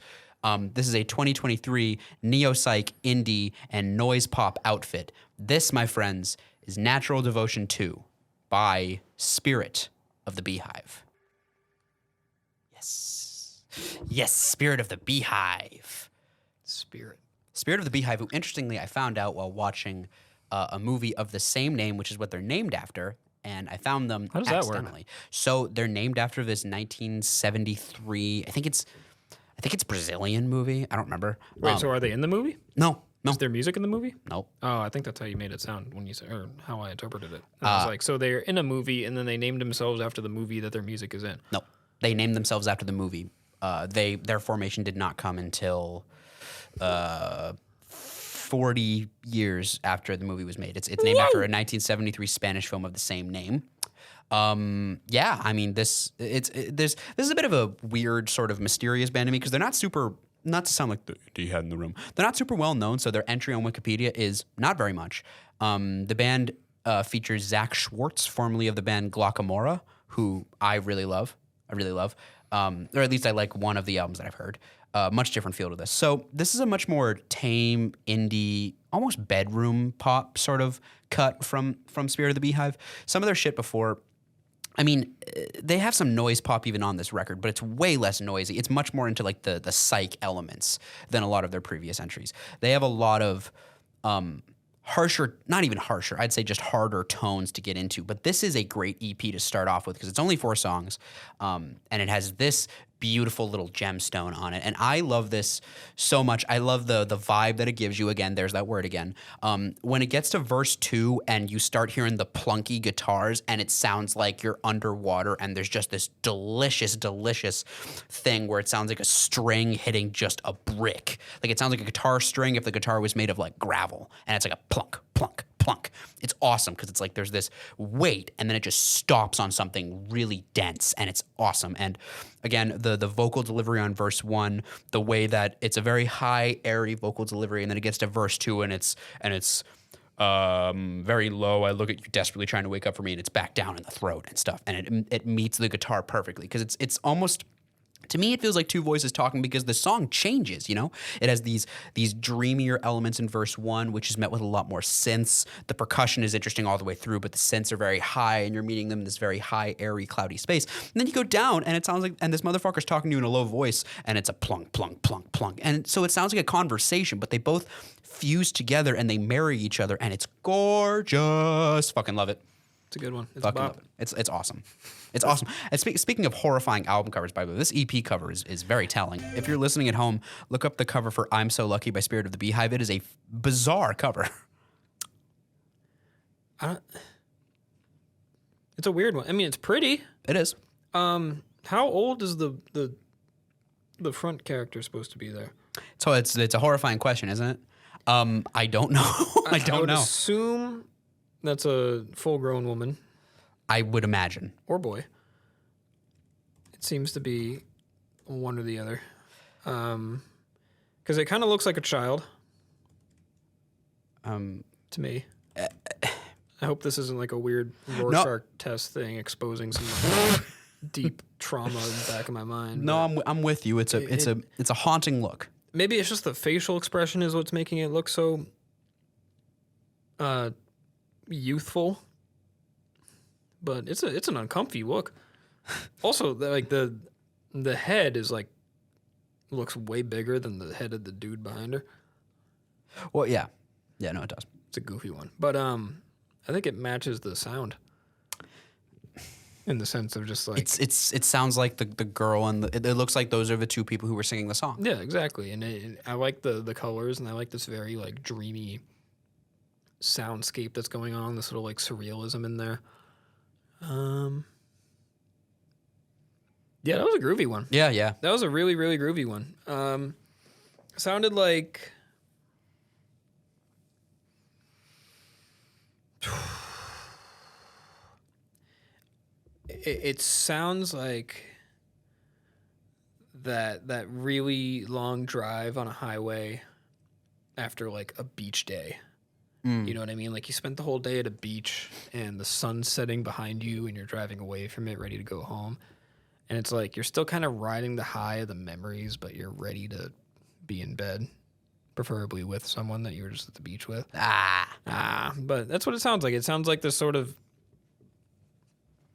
This is a 2023 neo-psych, indie, and noise pop outfit. This, my friends, is Natural Devotion 2 by Spirit of the BEEHIVE. Yes. Yes, Spirit of the BEEHIVE. Spirit of the BEEHIVE, who, interestingly, I found out while watching a movie of the same name, which is what they're named after, and I found them How does that work? accidentally. So they're named after this 1973, I think it's Brazilian movie. I don't remember. Wait, so are they in the movie? No. Is there music in the movie? No. Oh, I think that's how you made it sound when you said, or how I interpreted it. I was like, so they're in a movie, and then they named themselves after the movie that their music is in. No. They named themselves after the movie. Their formation did not come until 40 years after the movie was made. It's named after a 1973 Spanish film of the same name. Yeah, I mean, this is a bit of a weird sort of mysterious band to me because they're not super. Not to sound like the indie head in the room, they're not super well known. So their entry on Wikipedia is not very much. The band features Zach Schwartz, formerly of the band Glockamora, who I really love. Or at least I like one of the albums that I've heard. Much different feel to this. So this is a much more tame, indie, almost bedroom pop sort of cut from Spirit of the BEEHIVE. Some of their shit before, I mean, they have some noise pop even on this record, but it's way less noisy. It's much more into like the psych elements than a lot of their previous entries. They have a lot of harsher, not even harsher, I'd say just harder tones to get into. But this is a great EP to start off with because it's only 4 songs, and it has this beautiful little gemstone on it. And I love this so much. I love the vibe that it gives you. Again, there's that word again. When it gets to verse 2 and you start hearing the plunky guitars and it sounds like you're underwater and there's just this delicious, delicious thing where it sounds like a string hitting just a brick. Like it sounds like a guitar string if the guitar was made of like gravel, and it's like a plunk, plunk, plunk. It's awesome because it's like there's this weight and then it just stops on something really dense, and it's awesome. And again, the vocal delivery on verse 1, the way that it's a very high, airy vocal delivery, and then it gets to verse 2 and it's very low. I look at you desperately trying to wake up for me, and it's back down in the throat and stuff. And it meets the guitar perfectly because it's almost, to me, it feels like two voices talking because the song changes, you know? It has these dreamier elements in verse 1, which is met with a lot more synths. The percussion is interesting all the way through, but the synths are very high, and you're meeting them in this very high, airy, cloudy space. And then you go down, and it sounds like, and this motherfucker's talking to you in a low voice, and it's a plunk, plunk, plunk, plunk. And so it sounds like a conversation, but they both fuse together, and they marry each other, and it's gorgeous. Fucking love it. It's a good one. It's Fucking a love bop. it. It's awesome. It's awesome. And speaking of horrifying album covers, by the way, this EP cover is very telling. If you're listening at home, look up the cover for I'm So Lucky by Spirit of the BEEHIVE. It is a bizarre cover. It's a weird one. I mean, it's pretty. It is. How old is the front character supposed to be there? So it's a horrifying question, isn't it? I don't know. I don't would know. assume that's a full-grown woman I would imagine. or boy. It seems to be one or the other. Because it kind of looks like a child to me. I hope this isn't like a weird Rorschach test thing exposing some like, deep trauma in the back of my mind. No, I'm with you. It's a haunting look. Maybe it's just the facial expression is what's making it look so youthful. But it's an uncomfy look. Also, like the head is like looks way bigger than the head of the dude behind her. Well, yeah. Yeah, no, it does. It's a goofy one. But I think it matches the sound. In the sense of just like it sounds like the girl and it looks like those are the two people who were singing the song. Yeah, exactly. And I like the colors, and I like this very like dreamy soundscape that's going on. This little like surrealism in there. Yeah, that was a groovy one. Yeah. That was a really, really groovy one. Sounded like it sounds like that really long drive on a highway after like a beach day. You know what I mean? Like you spent the whole day at a beach and the sun's setting behind you and you're driving away from it ready to go home. And it's like you're still kind of riding the high of the memories, but you're ready to be in bed, preferably with someone that you were just at the beach with. But that's what it sounds like. It sounds like this sort of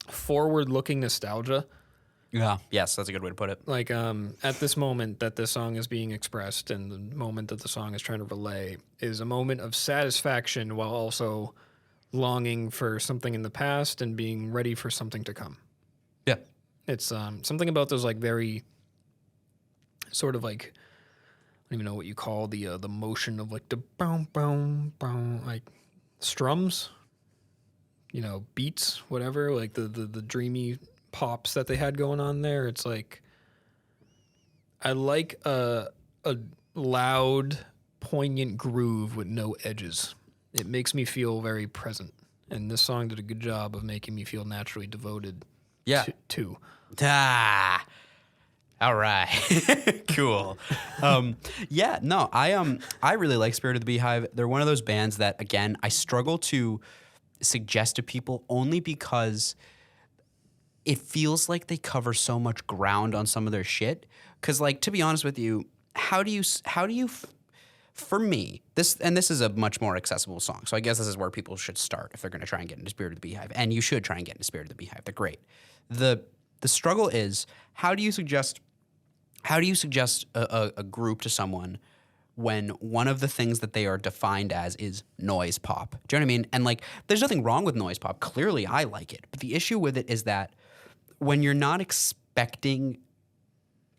forward-looking nostalgia. Yeah. Yes, that's a good way to put it. Like at this moment that this song is being expressed and the moment that the song is trying to relay is a moment of satisfaction while also longing for something in the past and being ready for something to come. Yeah. It's something about those like very sort of like, I don't even know what you call the motion of like the boom, boom, boom, like strums, you know, beats, whatever, like the dreamy pops that they had going on there. It's like, I like a loud, poignant groove with no edges. It makes me feel very present. And this song did a good job of making me feel naturally devoted to. All right. Cool. Yeah, no, I really like Spirit of the Beehive. They're one of those bands that, again, I struggle to suggest to people only because it feels like they cover so much ground on some of their shit. Because, like, to be honest with you, how do you for me, this is a much more accessible song. So I guess this is where people should start if they're going to try and get into Spirit of the Beehive. And you should try and get into Spirit of the Beehive. They're great. The struggle is, how do you suggest a group to someone when one of the things that they are defined as is noise pop? Do you know what I mean? And, like, there's nothing wrong with noise pop. Clearly, I like it. But the issue with it is that when you're not expecting,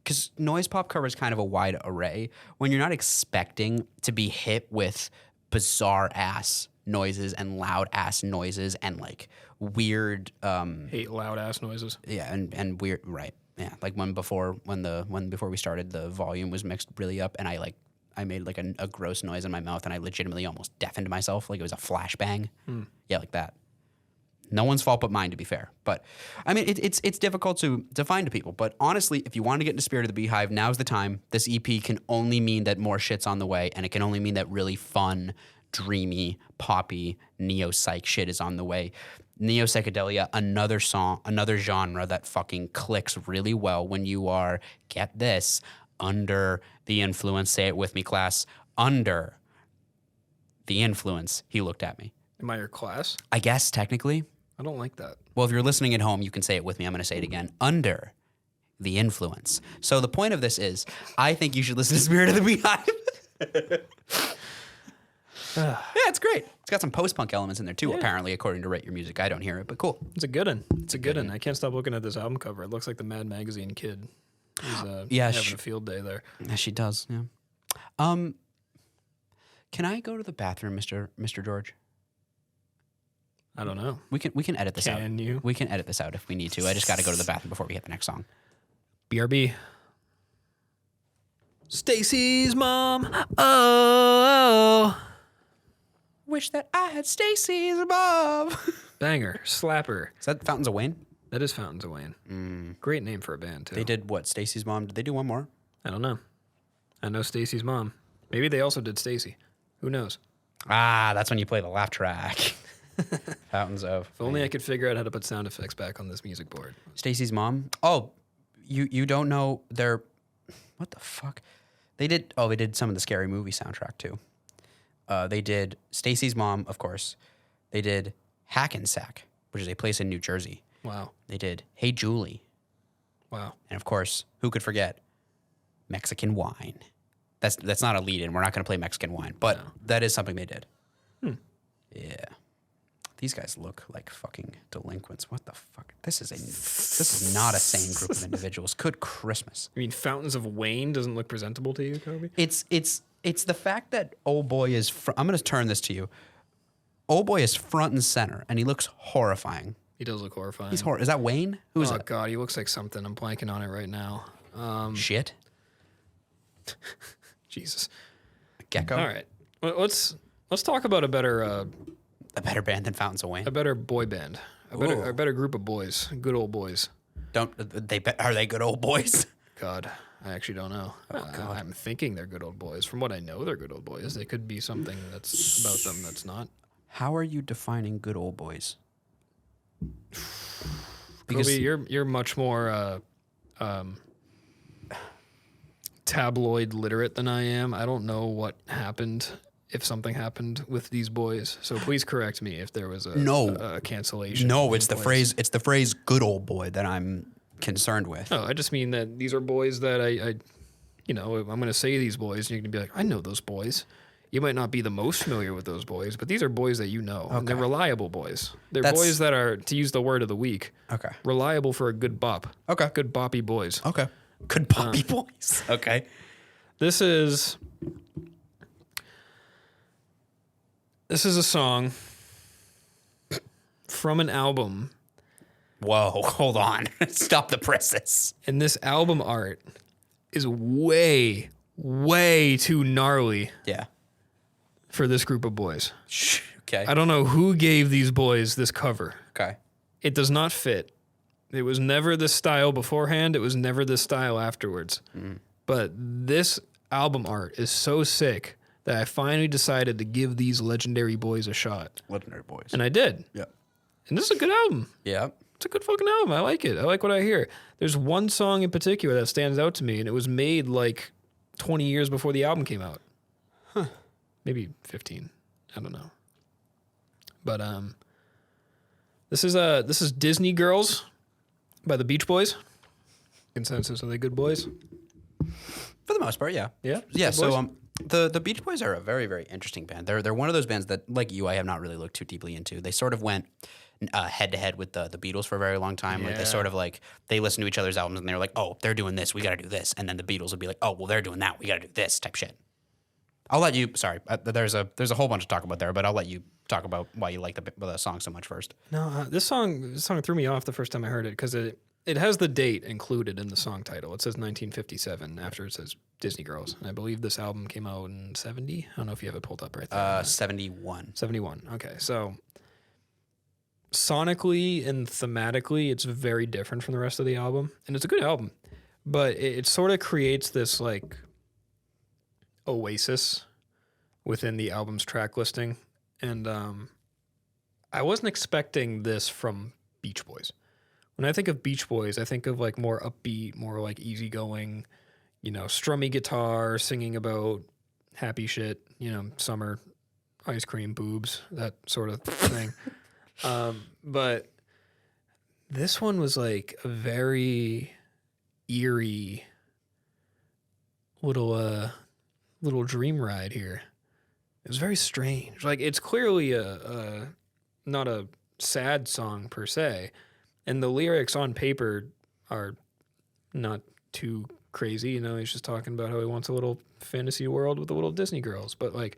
because noise pop covers kind of a wide array, when you're not expecting to be hit with bizarre ass noises and loud ass noises and like weird Hate loud ass noises. Yeah, and weird, right. Yeah, like before we started, the volume was mixed really up, and I made like a gross noise in my mouth, and I legitimately almost deafened myself, like it was a flashbang. Yeah, like that. No one's fault but mine, to be fair. But I mean, it's difficult to define to people. But honestly, if you want to get into Spirit of the Beehive, now's the time. This EP can only mean that more shit's on the way, and it can only mean that really fun, dreamy, poppy, neo-psych shit is on the way. Neo-psychedelia, another genre that fucking clicks really well when you are, get this, under the influence. Say it with me, class. Under the influence. He looked at me. Am I your class? I guess, technically. I don't like that. Well, if you're listening at home, you can say it with me. I'm going to say it again. Under the influence. So the point of this is, I think you should listen to Spirit of the Beehive. Yeah, it's great. It's got some post-punk elements in there, too, apparently, according to Rate Your Music. I don't hear it, but cool. It's a good one. It's a good one. I can't stop looking at this album cover. It looks like the Mad Magazine kid. He's having a field day there. Yeah, she does, yeah. Can I go to the bathroom, Mr. George? I don't know. We can edit this out. Can you? We can edit this out if we need to. I just got to go to the bathroom before we hit the next song. BRB. Stacy's mom. Oh. Wish that I had Stacy's mom. Banger. Slapper. Is that Fountains of Wayne? That is Fountains of Wayne. Great name for a band, too. They did what? Stacy's mom? Did they do one more? I don't know. I know Stacy's mom. Maybe they also did Stacy. Who knows? Ah, that's when you play the laugh track. Fountains of. If only I could figure out how to put sound effects back on this music board. Stacy's mom? Oh, you don't know their... What the fuck? They did some of the Scary Movie soundtrack, too. They did Stacy's mom, of course. They did Hackensack, which is a place in New Jersey. Wow. They did Hey Julie. Wow. And, of course, who could forget Mexican Wine? That's not a lead-in. We're not going to play Mexican Wine, but that is something they did. Yeah. These guys look like fucking delinquents. What the fuck? This is not a sane group of individuals. Good Christmas. You mean Fountains of Wayne doesn't look presentable to you, Kobe? It's the fact that old boy is... I'm going to turn this to you. Old boy is front and center, and he looks horrifying. He does look horrifying. Is that Wayne? Who is that? that? Oh, God, he looks like something. I'm blanking on it right now. Shit. Jesus. A gecko? All right. Let's talk about a better band than Fountains of Wayne. A better boy band. A better group of boys. Good old boys. Are they good old boys? God, I actually don't know. Oh, God. I'm thinking they're good old boys. From what I know, they're good old boys. They could be something that's about them that's not. How are you defining good old boys? Because Kobe, you're much more tabloid literate than I am. I don't know what happened, if something happened with these boys. So please correct me if there was a cancellation. No, it's the phrase. It's the phrase "good old boy" that I'm concerned with. Oh, I just mean that these are boys that I I'm going to say these boys, and you're going to be like, I know those boys. You might not be the most familiar with those boys, but these are boys that you know. Okay. And they're reliable boys. They're boys that are, to use the word of the week, reliable for a good bop. Okay. Good boppy boys. Okay. Good boppy boys. Okay. This is a song from an album. Whoa, hold on. Stop the presses. And this album art is way, way too gnarly. Yeah. For this group of boys. Okay. I don't know who gave these boys this cover. Okay. It does not fit. It was never this style beforehand. It was never this style afterwards. But this album art is so sick that I finally decided to give these legendary boys a shot. Legendary boys. And I did. Yeah. And this is a good album. Yeah. It's a good fucking album. I like it. I like what I hear. There's one song in particular that stands out to me, and it was made like 20 years before the album came out. Huh. Maybe 15. I don't know. But this is Disney Girls by the Beach Boys. Consensus, are they good boys? For the most part, yeah. Yeah? Yeah, Good so the Beach Boys are a very, very interesting band. They're one of those bands that, like you, I have not really looked too deeply into. They sort of went head to head with the Beatles for a very long time. Yeah. Like they sort of like, they listened to each other's albums and they were like, oh, they're doing this, we got to do this. And then the Beatles would be like, oh, well, they're doing that, we got to do this type shit. I'll let you. Sorry, there's a whole bunch to talk about there, but I'll let you talk about why you like the song so much first. No, this song threw me off the first time I heard it because it has the date included in the song title. It says 1957 after it says Disney Girls, and I believe this album came out in 70. I don't know if you have it pulled up right there. 71. 71. Okay, so sonically and thematically, it's very different from the rest of the album, and it's a good album, but it sort of creates this like oasis within the album's track listing. And I wasn't expecting this from Beach Boys. When I think of Beach Boys, I think of like more upbeat, more like easygoing, strummy guitar, singing about happy shit, summer, ice cream, boobs, that sort of thing. But this one was like a very eerie little dream ride here. It was very strange. Like, it's clearly not a sad song per se, and the lyrics on paper are not too crazy. He's just talking about how he wants a little fantasy world with the little Disney girls, but like,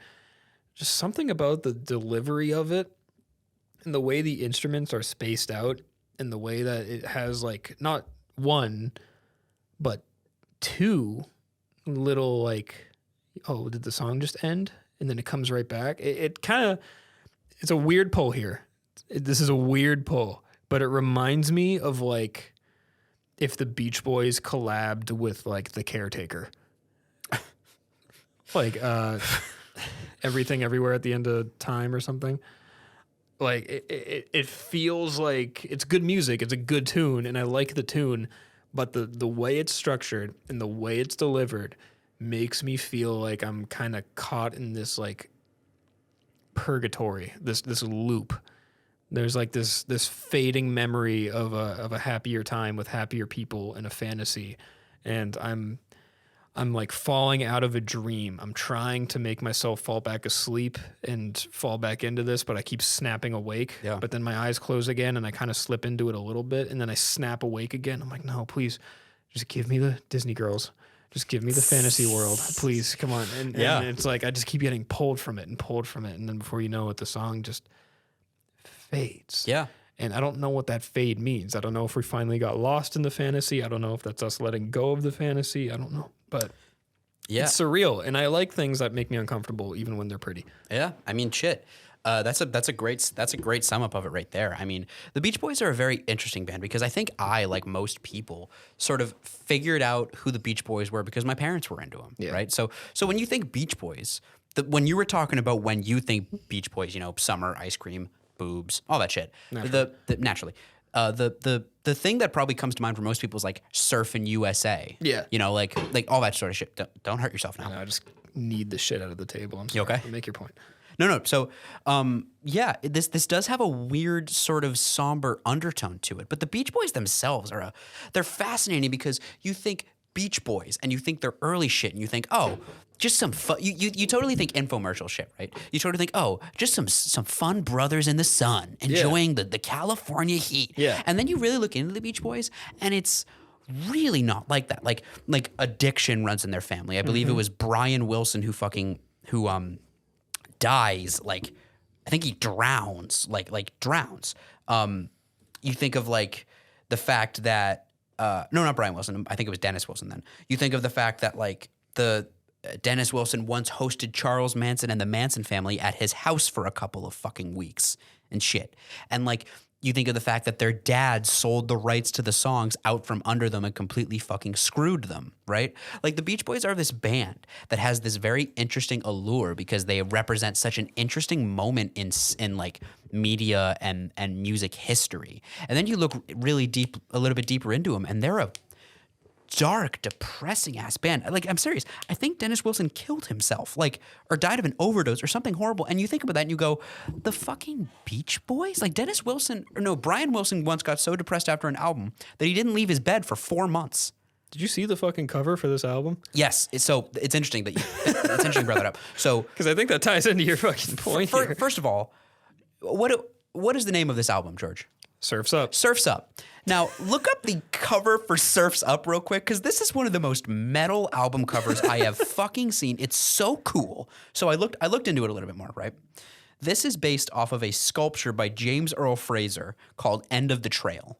just something about the delivery of it and the way the instruments are spaced out and the way that it has like not one but two little like, oh, did the song just end? And then it comes right back. It kind of, it's a weird pull here. This is a weird pull, but it reminds me of like if the Beach Boys collabed with like The Caretaker. Like Everything Everywhere at the End of Time or something. Like it feels like it's good music. It's a good tune, and I like the tune, but the way it's structured and the way it's delivered makes me feel like I'm kind of caught in this like purgatory, this loop. There's like this fading memory of a happier time with happier people and a fantasy, and I'm like falling out of a dream. I'm trying to make myself fall back asleep and fall back into this, but I keep snapping awake. Yeah. But then my eyes close again and I kind of slip into it a little bit, and then I snap awake again. I'm like, no, please, just give me the Disney girls. Just give me the fantasy world, please. Come on. And it's like I just keep getting pulled from it. And then before you know it, the song just fades. Yeah. And I don't know what that fade means. I don't know if we finally got lost in the fantasy. I don't know if that's us letting go of the fantasy. I don't know. But it's surreal. And I like things that make me uncomfortable even when they're pretty. Yeah. I mean, shit. That's a great sum up of it right there. I mean, the Beach Boys are a very interesting band because I think I, like most people, sort of figured out who the Beach Boys were because my parents were into them, right? So when you think Beach Boys, when you were talking about when you think Beach Boys, summer, ice cream, boobs, all that shit, naturally. the thing that probably comes to mind for most people is like Surfin' USA. Yeah. You know, like all that sort of shit. Don't hurt yourself now. I just need the shit out of the table. I'm You sorry. okay? Make your point. No. So, yeah, this does have a weird sort of somber undertone to it. But the Beach Boys themselves they're fascinating because you think Beach Boys and you think their early shit and you think, oh, just some fun. You totally think infomercial shit, right? You totally think, oh, just some fun brothers in the sun enjoying the California heat. Yeah. And then you really look into the Beach Boys and it's really not like that. Like addiction runs in their family. I believe it was Brian Wilson who dies, like I think he drowns, like drowns. You think of like the fact that no, not Brian Wilson. I think it was Dennis Wilson then. You think of the fact that like the Dennis Wilson once hosted Charles Manson and the Manson family at his house for a couple of fucking weeks and shit. And like you think of the fact that their dad sold the rights to the songs out from under them and completely fucking screwed them, right? Like the Beach Boys are this band that has this very interesting allure because they represent such an interesting moment in like media and music history. And then you look really deep, a little bit deeper into them, and they're a dark, depressing ass band. Like, I'm serious. I think Dennis Wilson killed himself, like, or died of an overdose or something horrible. And you think about that and you go, the fucking Beach Boys? Like Brian Wilson once got so depressed after an album that he didn't leave his bed for 4 months. Did you see the fucking cover for this album? Yes. So it's interesting that it's interesting you brought that up. So, Because I think that ties into your fucking point here. first of all, what is the name of this album, George? Surf's Up. Surf's Up. Now, look up the cover for Surf's Up real quick, because this is one of the most metal album covers I have fucking seen. It's so cool. So I looked into it a little bit more, right? This is based off of a sculpture by James Earl Fraser called End of the Trail.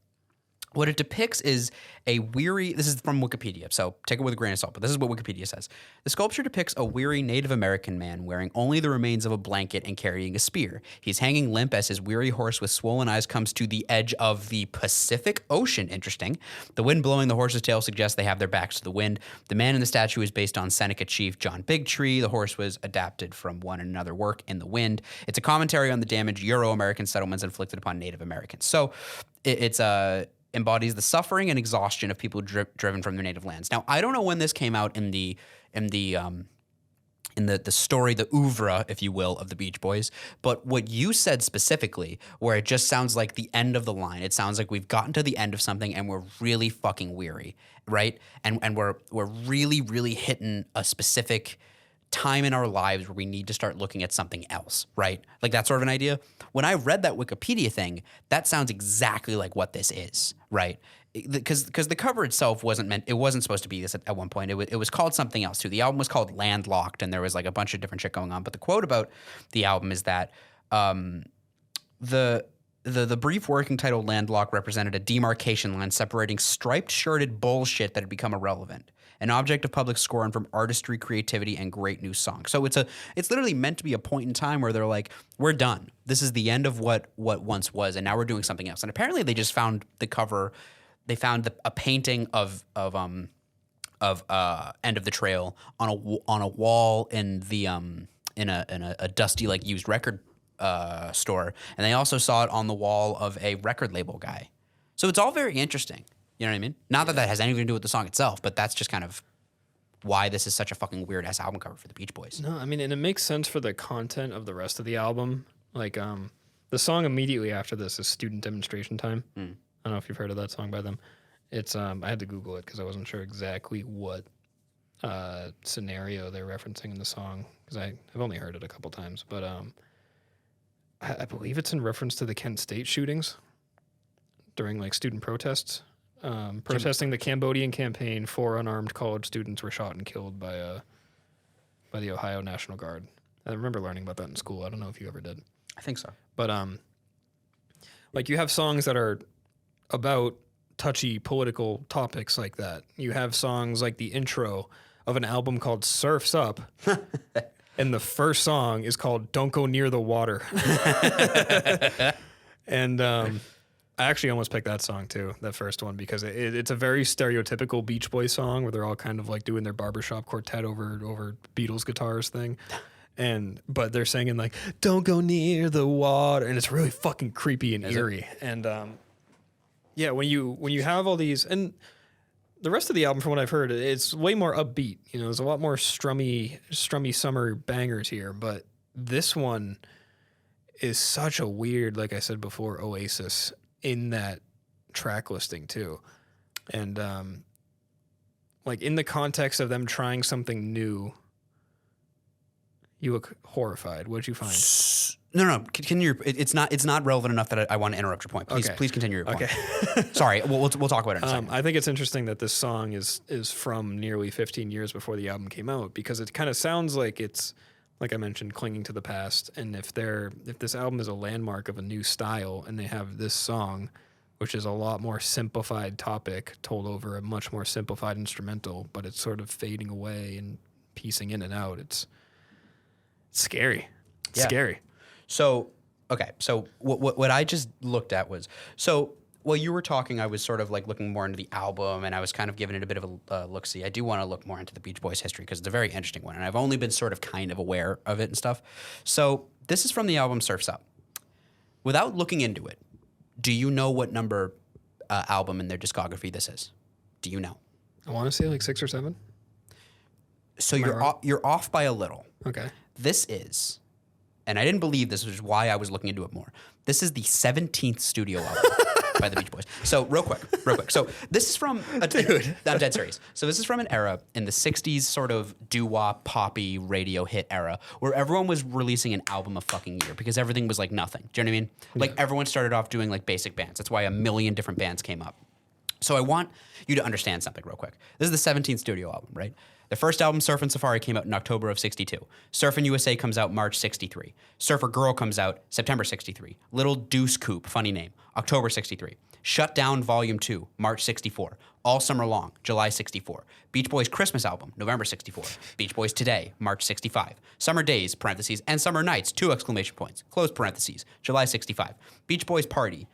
What it depicts is this is from Wikipedia, so take it with a grain of salt, but this is what Wikipedia says. The sculpture depicts a weary Native American man wearing only the remains of a blanket and carrying a spear. He's hanging limp as his weary horse with swollen eyes comes to the edge of the Pacific Ocean. Interesting. The wind blowing the horse's tail suggests they have their backs to the wind. The man in the statue is based on Seneca chief John Bigtree. The horse was adapted from one and another work in the wind. It's a commentary on the damage Euro-American settlements inflicted upon Native Americans. So it's embodies the suffering and exhaustion of people driven from their native lands. Now, I don't know when this came out in the story, the oeuvre, if you will, of the Beach Boys, but what you said specifically, where it just sounds like the end of the line, it sounds like we've gotten to the end of something and we're really fucking weary, right? And we're really, really hitting a specific time in our lives where we need to start looking at something else, right? Like that sort of an idea. When I read that Wikipedia thing, that sounds exactly like what this is, right? Because the cover itself it wasn't supposed to be this at one point. It was called something else too. The album was called Landlocked, and there was like a bunch of different shit going on. But the quote about the album is that the brief working title Landlocked represented a demarcation line separating striped shirted bullshit that had become irrelevant. An object of public scorn from artistry, creativity, and great new songs. So it's literally meant to be a point in time where they're like, we're done. This is the end of what once was, and now we're doing something else. And apparently they just found the cover. They found a painting of End of the Trail on a wall in the in a dusty like used record store, and they also saw it on the wall of a record label guy. So it's all very interesting. You know what I mean? Not that has anything to do with the song itself, but that's just kind of why this is such a fucking weird ass album cover for the Beach Boys. No, I mean, and it makes sense for the content of the rest of the album. Like, the song immediately after this is Student Demonstration Time. I don't know if you've heard of that song by them. It's I had to Google it because I wasn't sure exactly what scenario they're referencing in the song because I've only heard it a couple times. But I believe it's in reference to the Kent State shootings during like student protests. Protesting the Cambodian campaign, 4 unarmed college students were shot and killed by the Ohio National Guard. I remember learning about that in school. I don't know if you ever did. I think so. But like you have songs that are about touchy political topics like that. You have songs like the intro of an album called Surf's Up. And the first song is called Don't Go Near the Water. And I actually almost picked that song too, that first one, because it's a very stereotypical Beach Boys song where they're all kind of like doing their barbershop quartet over Beatles guitars thing. But they're singing like, don't go near the water. And it's really fucking creepy and eerie. And Yeah, when you have all these, and the rest of the album, from what I've heard, it's way more upbeat. You know, there's a lot more strummy summer bangers here, but this one is such a weird, like I said before, oasis in that track listing too. And like in the context of them trying something new, you look horrified. What'd you find? No. Can you? It's not relevant enough that I want to interrupt your point. Please continue your point. Okay. Sorry, we'll talk about it in a second. I think it's interesting that this song is from nearly 15 years before the album came out, because it kind of sounds like it's, like I mentioned, clinging to the past. And if this album is a landmark of a new style, and they have this song, which is a lot more simplified topic told over a much more simplified instrumental, but it's sort of fading away and piecing in and out. It's scary. It's scary. So, okay. So what I just looked at was, so while you were talking, I was sort of like looking more into the album, and I was kind of giving it a bit of a look-see. I do want to look more into the Beach Boys' history because it's a very interesting one, and I've only been sort of kind of aware of it and stuff. So this is from the album Surf's Up. Without looking into it, do you know what number album in their discography this is? Do you know? I want to say like 6 or 7. So you're off by a little. Okay. This is, and I didn't believe this, which is why I was looking into it more. This is the 17th studio album by the Beach Boys. So real quick. So this is from dude. I'm dead serious. So this is from an era in the 60s, sort of doo-wop, poppy radio hit era, where everyone was releasing an album a fucking year because everything was like nothing. Do you know what I mean? Like everyone started off doing like basic bands. That's why a million different bands came up. So I want you to understand something real quick. This is the 17th studio album, right? The first album, Surfin' Safari, came out in October of 62. Surfin' USA comes out March 63. Surfer Girl comes out September 63. Little Deuce Coupe, funny name, October 63. Shut Down Volume 2, March 64. All Summer Long, July 64. Beach Boys Christmas Album, November 64. Beach Boys Today, March 65. Summer Days, parentheses, and Summer Nights, 2 exclamation points, close parentheses, July 65. Beach Boys Party,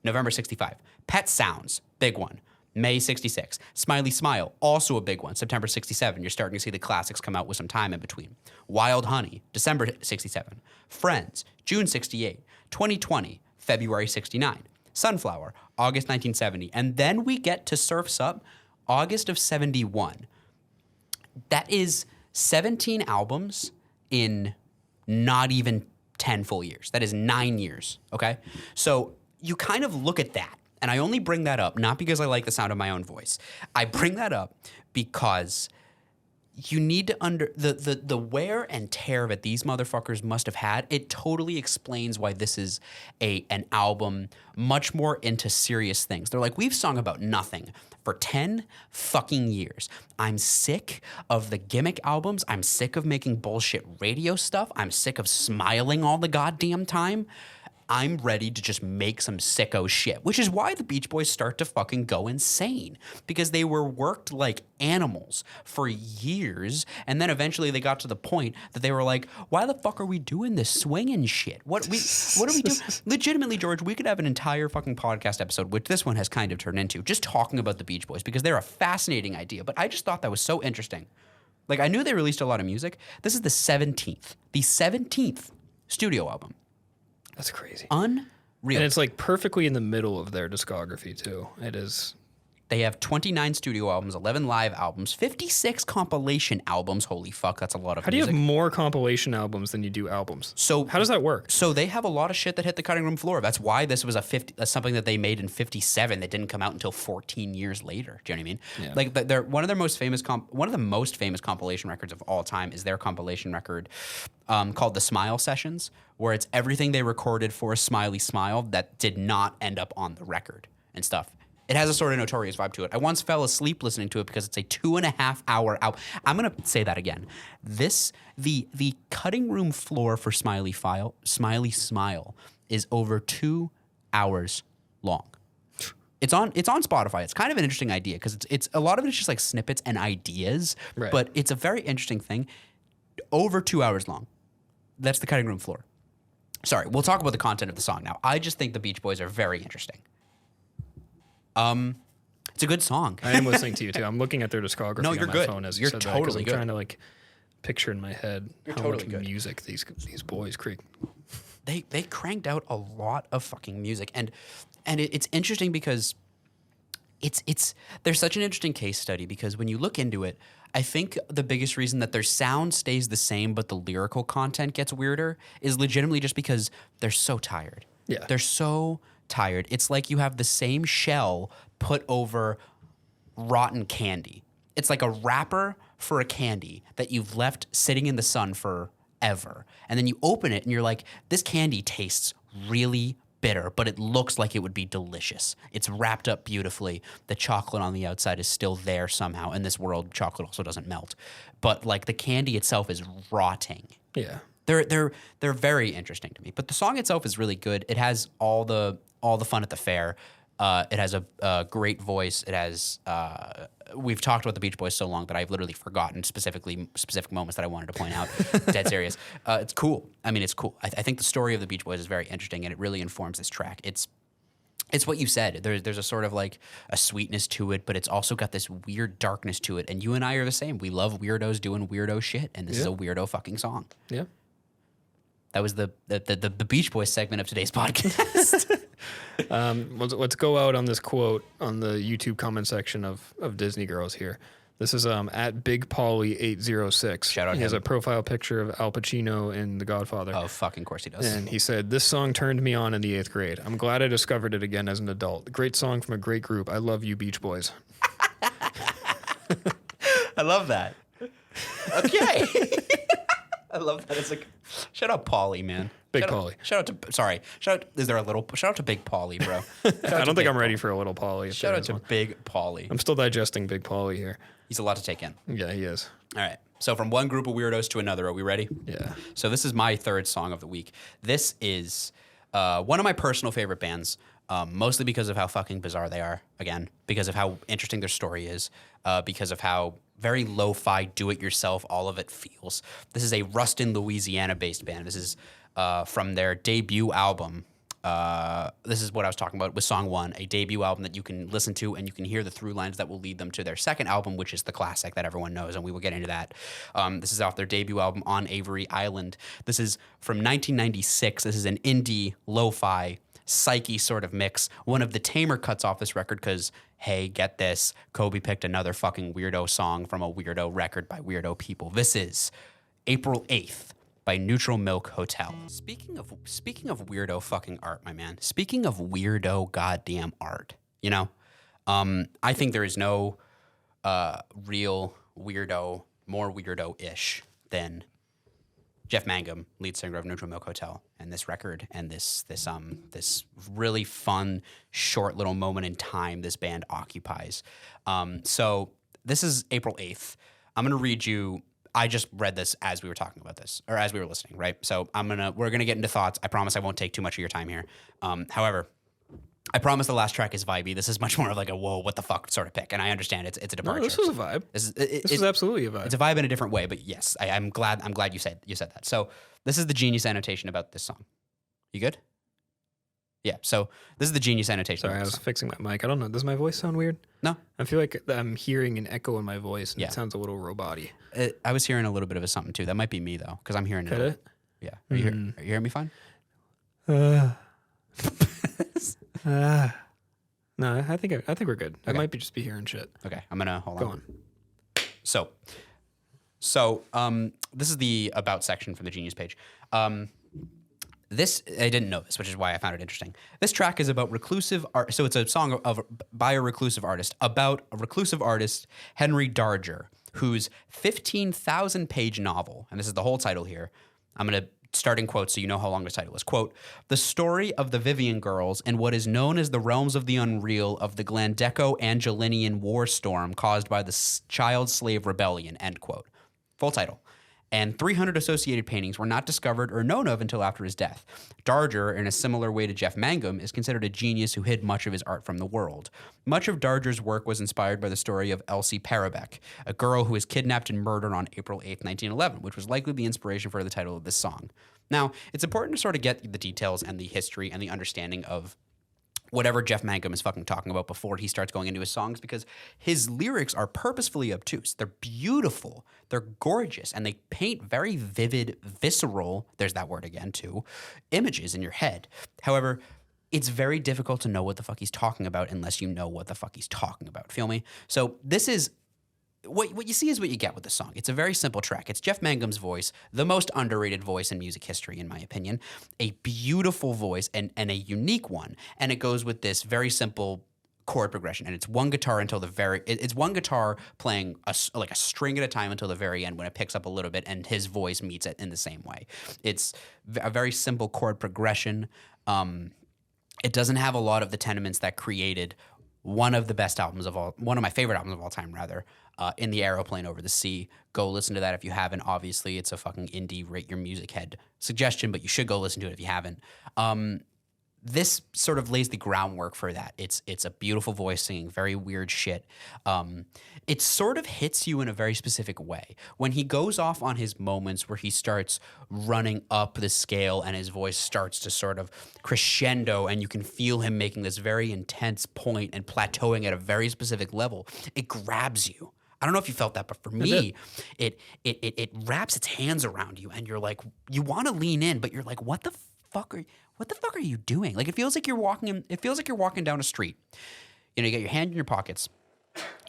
November 65. Pet Sounds, big one, May 66. Smiley Smile, also a big one, September 67. You're starting to see the classics come out with some time in between. Wild Honey, December 67. Friends, June 68. 2020, February 69. Sunflower, August 1970. And then we get to Surf's Up, August of 71. That is 17 albums in not even 10 full years. That is 9 years, okay? So you kind of look at that. And I only bring that up, not because I like the sound of my own voice. I bring that up because you need to the wear and tear that these motherfuckers must have had. It totally explains why this is an album much more into serious things. They're like, we've sung about nothing for 10 fucking years. I'm sick of the gimmick albums. I'm sick of making bullshit radio stuff. I'm sick of smiling all the goddamn time. I'm ready to just make some sicko shit, which is why the Beach Boys start to fucking go insane, because they were worked like animals for years, and then eventually they got to the point that they were like, why the fuck are we doing this swinging shit? What do we do? Legitimately, George, we could have an entire fucking podcast episode, which this one has kind of turned into, just talking about the Beach Boys, because they're a fascinating idea, but I just thought that was so interesting. Like, I knew they released a lot of music. This is the 17th studio album. That's crazy. Unreal. And it's like perfectly in the middle of their discography too. It is. They have 29 studio albums, 11 live albums, 56 compilation albums. Holy fuck, that's a lot of music. How do you have more compilation albums than you do albums? So how does that work? So they have a lot of shit that hit the cutting room floor. That's why this was something that they made in 57 that didn't come out until 14 years later. Do you know what I mean? Yeah. Like they're one of the most famous compilation records of all time is their compilation record called The Smile Sessions, where it's everything they recorded for a Smiley Smile that did not end up on the record and stuff. It has a sort of notorious vibe to it. I once fell asleep listening to it because it's a 2.5 hour album. I'm gonna say that again. The cutting room floor for Smiley Smile is over 2 hours long. It's on Spotify. It's kind of an interesting idea because it's a lot of it is just like snippets and ideas, right. But it's a very interesting thing. Over 2 hours long. That's the cutting room floor. Sorry, we'll talk about the content of the song now. I just think the Beach Boys are very interesting. It's a good song. I am listening to you too. I'm looking at their discography on my phone as you said that, 'cause I'm trying to like picture in my head how much music these boys create. They cranked out a lot of fucking music, and it's interesting because there's such an interesting case study because when you look into it, I think the biggest reason that their sound stays the same but the lyrical content gets weirder is legitimately just because they're so tired. Yeah. They're so tired. It's like you have the same shell put over rotten candy. It's like a wrapper for a candy that you've left sitting in the sun forever. And then you open it and you're like, this candy tastes really bitter, but it looks like it would be delicious. It's wrapped up beautifully. The chocolate on the outside is still there somehow. In this world, chocolate also doesn't melt. But like the candy itself is rotting. Yeah. They're very interesting to me. But the song itself is really good. It has all the fun at the fair. It has a great voice. It has we've talked about the Beach Boys so long that I've literally forgotten specific moments that I wanted to point out. Dead serious. It's cool. I mean, it's cool. I think the story of the Beach Boys is very interesting, and it really informs this track. It's what you said. There's a sort of like a sweetness to it, but it's also got this weird darkness to it. And you and I are the same. We love weirdos doing weirdo shit, and this is a weirdo fucking song. Yeah. That was the Beach Boys segment of today's podcast. Let's go out on this quote on the YouTube comment section of Disney Girls here. This is at Big Polly 806. Shout out He has him. a profile picture of Al Pacino in The Godfather. Oh, fucking course he does. And he said, "This song turned me on in the 8th grade. I'm glad I discovered it again as an adult. Great song from a great group. I love you, Beach Boys." I love that. Okay. I love that. It's like, shout out Pauly, man. Big Shout out- Pauly. Shout out to Big Pauly, bro. I don't think I'm ready for a little Polly. Shout out to Big Pauly. I'm still digesting Big Polly here. He's a lot to take in. Yeah, he is. All right. So from one group of weirdos to another, are we ready? Yeah. So this is my third song of the week. This is one of my personal favorite bands, mostly because of how fucking bizarre they are, again, because of how interesting their story is, because of how very lo-fi, do-it-yourself all of it feels. This is a Ruston, Louisiana-based band. This is from their debut album. This is what I was talking about with Song 1, a debut album that you can listen to and you can hear the through lines that will lead them to their second album, which is the classic that everyone knows, and we will get into that. This is off their debut album, On Avery Island. This is from 1996. This is an indie, lo-fi, psyche sort of mix. One of the tamer cuts off this record because, hey, get this, Kobe picked another fucking weirdo song from a weirdo record by weirdo people. This is April 8th by Neutral Milk Hotel. Speaking of weirdo fucking art, my man. Speaking of weirdo goddamn art, you know, I think there is no real weirdo, more weirdo-ish than Jeff Mangum, lead singer of Neutral Milk Hotel, and this record and this really fun short little moment in time this band occupies. So this is April 8th. I'm gonna read you. I just read this as we were talking about this, or as we were listening, right? So we're gonna get into thoughts. I promise I won't take too much of your time here. However, I promise the last track is vibey. This is much more of like a whoa, what the fuck sort of pick, and I understand it's a departure. No, this was a vibe. This is absolutely a vibe. It's a vibe in a different way, but yes, I'm glad you said that. So this is the Genius annotation about this song. You good? Yeah. So this is the Genius annotation. Sorry, I was fixing my mic. I don't know. Does my voice sound weird? No. I feel like I'm hearing an echo in my voice, and Yeah. it sounds a little robot-y. I was hearing a little bit of a something too. That might be me though, because I'm hearing Could it. it? Yeah. Are you hearing me fine? No, I think we're good. I Okay. might just be hearing shit. Okay. I'm gonna hold Go on. on. So this is the about section from the Genius page. This I didn't know this, which is why I found it interesting. This track is about reclusive art. So it's a song by a reclusive artist about a reclusive artist, Henry Darger, whose 15,000-page novel, and this is the whole title here. I'm going to start in quotes so you know how long this title is. Quote, "The story of the Vivian girls in what is known as the realms of the unreal of the Glandeco-Angelinian war storm caused by the child slave rebellion," end quote. Full title. And 300 associated paintings were not discovered or known of until after his death. Darger, in a similar way to Jeff Mangum, is considered a genius who hid much of his art from the world. Much of Darger's work was inspired by the story of Elsie Parabeck, a girl who was kidnapped and murdered on April 8, 1911, which was likely the inspiration for the title of this song. Now, it's important to sort of get the details and the history and the understanding of whatever Jeff Mangum is fucking talking about before he starts going into his songs, because his lyrics are purposefully obtuse. They're beautiful. They're gorgeous. And they paint very vivid, visceral, there's that word again too, images in your head. However, it's very difficult to know what the fuck he's talking about unless you know what the fuck he's talking about. Feel me? So this is what you see is what you get with the song. It's a very simple track. It's Jeff Mangum's voice, the most underrated voice in music history, in my opinion. A beautiful voice and a unique one. And it goes with this very simple chord progression. And it's one guitar until it's one guitar playing like a string at a time until the very end when it picks up a little bit and his voice meets it in the same way. It's a very simple chord progression. It doesn't have a lot of the tenements that created one of my favorite albums of all time, rather, In the Aeroplane Over the Sea. Go listen to that if you haven't. Obviously, it's a fucking indie rate your music head suggestion, but you should go listen to it if you haven't. This sort of lays the groundwork for that. It's a beautiful voice singing very weird shit. It sort of hits you in a very specific way. When he goes off on his moments where he starts running up the scale and his voice starts to sort of crescendo and you can feel him making this very intense point and plateauing at a very specific level, it grabs you. I don't know if you felt that, but for me, it wraps its hands around you and you're like, you want to lean in, but you're like, what the fuck are you doing? Like, it feels like you're walking down a street. You know, you get your hand in your pockets.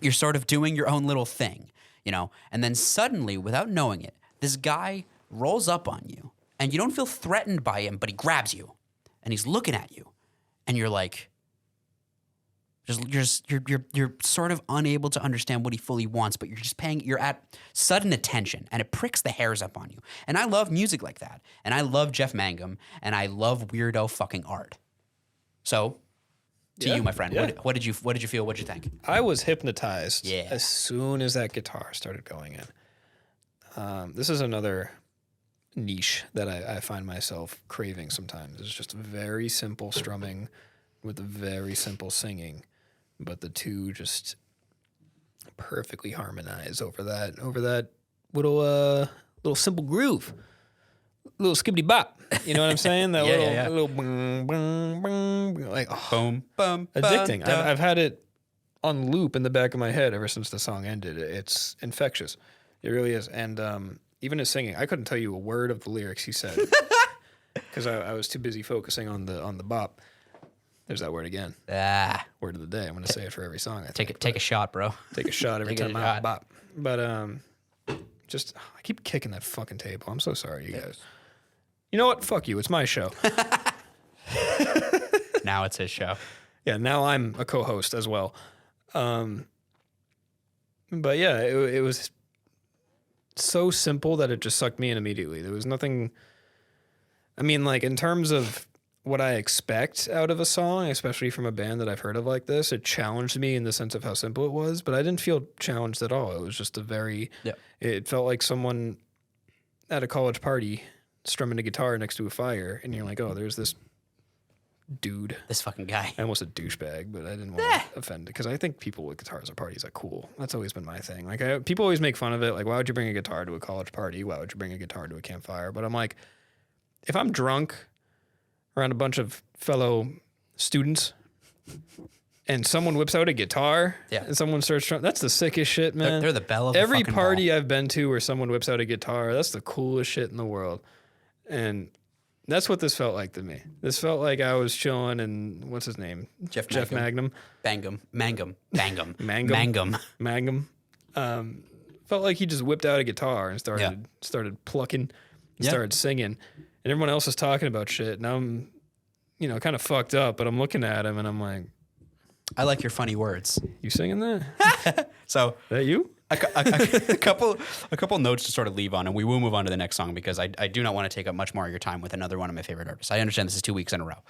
You're sort of doing your own little thing, you know, and then suddenly, without knowing it, this guy rolls up on you and you don't feel threatened by him, but he grabs you and he's looking at you and you're like, you're sort of unable to understand what he fully wants, but you're at sudden attention and it pricks the hairs up on you. And I love music like that. And I love Jeff Mangum and I love weirdo fucking art. So to you, my friend, what did you feel? What did you think? I was hypnotized as soon as that guitar started going in. This is another niche that I find myself craving sometimes. It's just very simple strumming with very simple singing, but the two just perfectly harmonize over that little simple groove, little skibbity bop. You know what I'm saying? That little bang, bang, bang, like Boom, boom, addicting. bum, I've had it on loop in the back of my head ever since the song ended. It's infectious. It really is. And even his singing, I couldn't tell you a word of the lyrics he said because I was too busy focusing on the bop. There's that word again. Word of the day. I'm going to say it for every song. Take a shot, bro. Take a shot every time I bop. But I keep kicking that fucking table. I'm so sorry, you guys. You know what? Fuck you. It's my show. Now it's his show. Yeah, now I'm a co-host as well. But yeah, it was so simple that it just sucked me in immediately. There was nothing... I mean, like, in terms of what I expect out of a song, especially from a band that I've heard of like this, it challenged me in the sense of how simple it was, but I didn't feel challenged at all. It was just it felt like someone at a college party strumming a guitar next to a fire, and you're like, oh, there's this dude. This fucking guy. I almost a douchebag, but I didn't want to offend it, because I think people with guitars at parties are cool. That's always been my thing. Like, people always make fun of it. Like, why would you bring a guitar to a college party? Why would you bring a guitar to a campfire? But I'm like, if I'm drunk around a bunch of fellow students and someone whips out a guitar and someone starts trying, that's the sickest shit, man. They're the belle of the every fucking party ball. I've been to where someone whips out a guitar, that's the coolest shit in the world. And that's what this felt like to me. This felt like I was chilling and what's his name? Jeff Mangum. Mangum. Felt like he just whipped out a guitar and started plucking and started singing. And everyone else is talking about shit. And I'm, kind of fucked up, but I'm looking at him and I'm like, I like your funny words. You singing that? So Is that you? a couple notes to sort of leave on, and we will move on to the next song because I do not want to take up much more of your time with another one of my favorite artists. I understand this is 2 weeks in a row,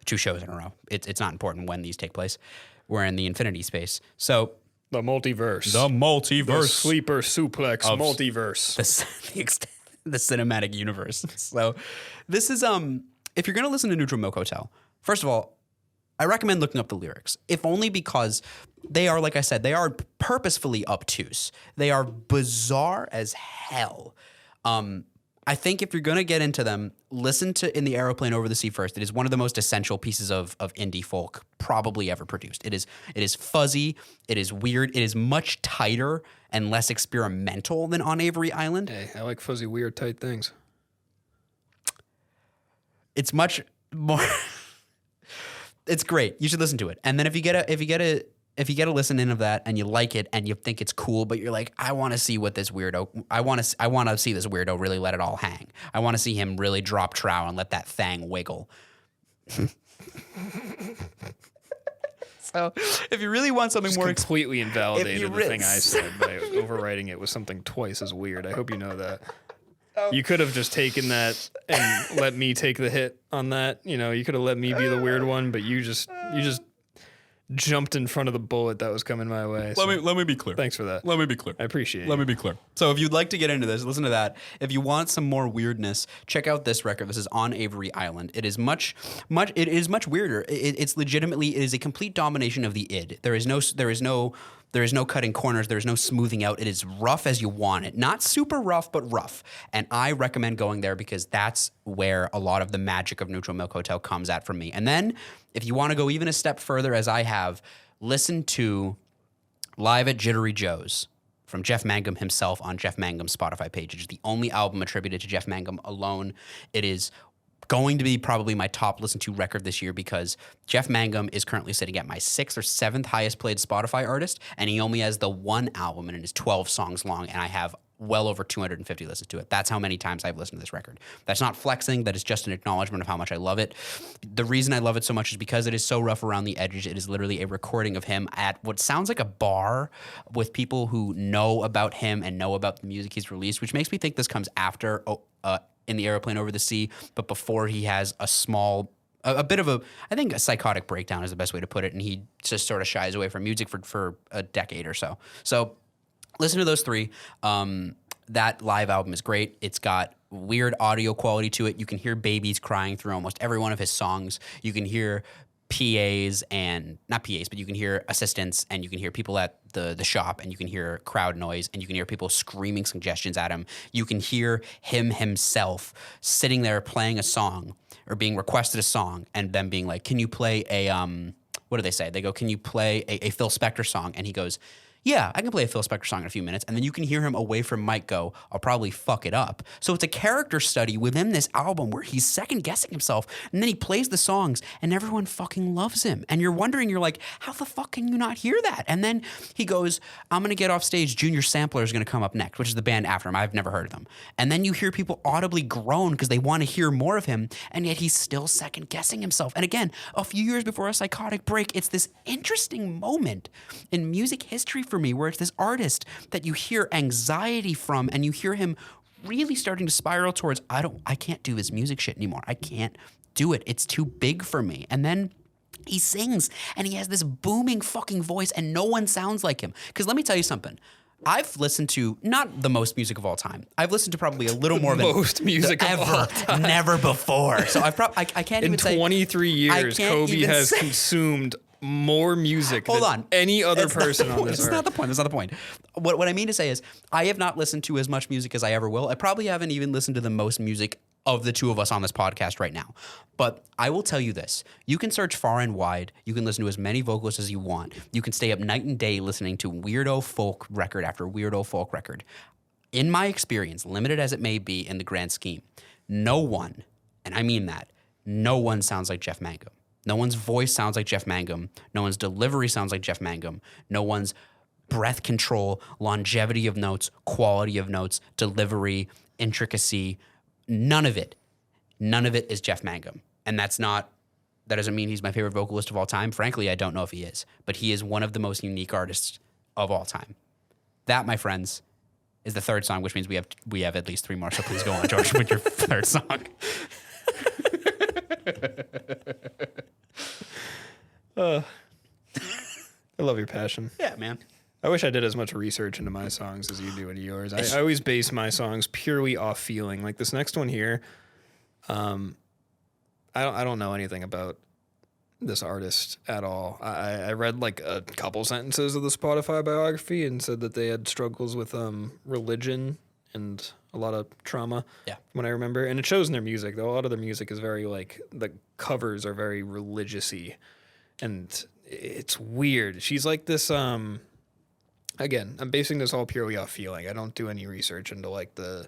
2 shows in a row. It's not important when these take place. We're in the infinity space, so The multiverse. The sleeper suplex of multiverse. the cinematic universe. So this is if you're gonna listen to Neutral Milk Hotel, first of all, I recommend looking up the lyrics, if only because they are, like I said, they are purposefully obtuse. They are bizarre as hell. I think if you're going to get into them, listen to In the Aeroplane Over the Sea first. It is one of the most essential pieces of indie folk probably ever produced. It is fuzzy. It is weird. It is much tighter and less experimental than On Avery Island. Hey, I like fuzzy, weird, tight things. It's much more. It's great. You should listen to it. And then if you get a listen in of that and you like it and you think it's cool, but you're like, I want to see what this weirdo. I want to see this weirdo really let it all hang. I want to see him really drop trow and let that thang wiggle. So if you really want something Just more completely invalidated the thing I said by overwriting it with something twice as weird. I hope you know that. You could have just taken that and let me take the hit on that. You know, you could have let me be the weird one, but you just jumped in front of the bullet that was coming my way. So let me be clear. thanks for that. Let me be clear. I appreciate it. Let me be clear. So if you'd like to get into this, listen to that. If you want some more weirdness, check out this record. This is On Avery Island. It is much weirder. It's legitimately, it is a complete domination of the id. There is no cutting corners. There is no smoothing out. It is rough as you want it. Not super rough, but rough. And I recommend going there because that's where a lot of the magic of Neutral Milk Hotel comes at from me. And then if you want to go even a step further, as I have, listen to Live at Jittery Joe's from Jeff Mangum himself on Jeff Mangum's Spotify page. It is the only album attributed to Jeff Mangum alone. It is going to be probably my top listened to record this year because Jeff Mangum is currently sitting at my 6th or 7th highest played Spotify artist, and he only has the one album, and it is 12 songs long, and I have well over 250 listens to it. That's how many times I've listened to this record. That's not flexing. That is just an acknowledgement of how much I love it. The reason I love it so much is because it is so rough around the edges. It is literally a recording of him at what sounds like a bar with people who know about him and know about the music he's released, which makes me think this comes after In the Airplane Over the Sea, but before he has a bit of a, I think a psychotic breakdown is the best way to put it, and he just sort of shies away from music for a decade or so. So listen to those three. That live album is great. It's got weird audio quality to it. You can hear babies crying through almost every one of his songs. You can hear PAs and not PAs, but you can hear assistants, and you can hear people at the shop, and you can hear crowd noise, and you can hear people screaming suggestions at him. You can hear him himself sitting there playing a song or being requested a song, and them being like, "Can you play a what do they say? They go, "Can you play a Phil Spector song?" And he goes, "Yeah, I can play a Phil Spector song in a few minutes." And then you can hear him away from mic go, "I'll probably fuck it up." So it's a character study within this album where he's second guessing himself, and then he plays the songs and everyone fucking loves him. And you're wondering, you're like, how the fuck can you not hear that? And then he goes, "I'm going to get off stage. Junior Sampler is going to come up next," which is the band after him. I've never heard of them. And then you hear people audibly groan because they want to hear more of him, and yet he's still second guessing himself. And again, a few years before a psychotic break, it's this interesting moment in music history for me where it's this artist that you hear anxiety from, and you hear him really starting to spiral towards, I can't do this music shit anymore. I can't do it. It's too big for me. And then he sings and he has this booming fucking voice and no one sounds like him. Because let me tell you something. I've listened to not the most music of all time. I've listened to probably a little more than most music of all time. Never before. So I can't even say. In 23 years, Kobe has consumed more music than any other person on this earth. That's not the point. That's not the point. What I mean to say is I have not listened to as much music as I ever will. I probably haven't even listened to the most music of the two of us on this podcast right now. But I will tell you this. You can search far and wide. You can listen to as many vocalists as you want. You can stay up night and day listening to weirdo folk record after weirdo folk record. In my experience, limited as it may be in the grand scheme, no one, and I mean that, no one sounds like Jeff Mangum. No one's voice sounds like Jeff Mangum. No one's delivery sounds like Jeff Mangum. No one's breath control, longevity of notes, quality of notes, delivery, intricacy, none of it is Jeff Mangum. And that doesn't mean he's my favorite vocalist of all time. Frankly, I don't know if he is, but he is one of the most unique artists of all time. That, my friends, is the third song, which means we have at least three more. So please go on, George, with your third song. I love your passion. Yeah, man. I wish I did as much research into my songs as you do into yours. I always base my songs purely off feeling. Like this next one here, I don't know anything about this artist at all. I read like a couple sentences of the Spotify biography and said that they had struggles with religion and a lot of trauma. Yeah, when I remember, and it shows in their music. Though a lot of their music is very like the covers are very religious-y, and it's weird. She's like this. Again, I'm basing this all purely off feeling. I don't do any research into like the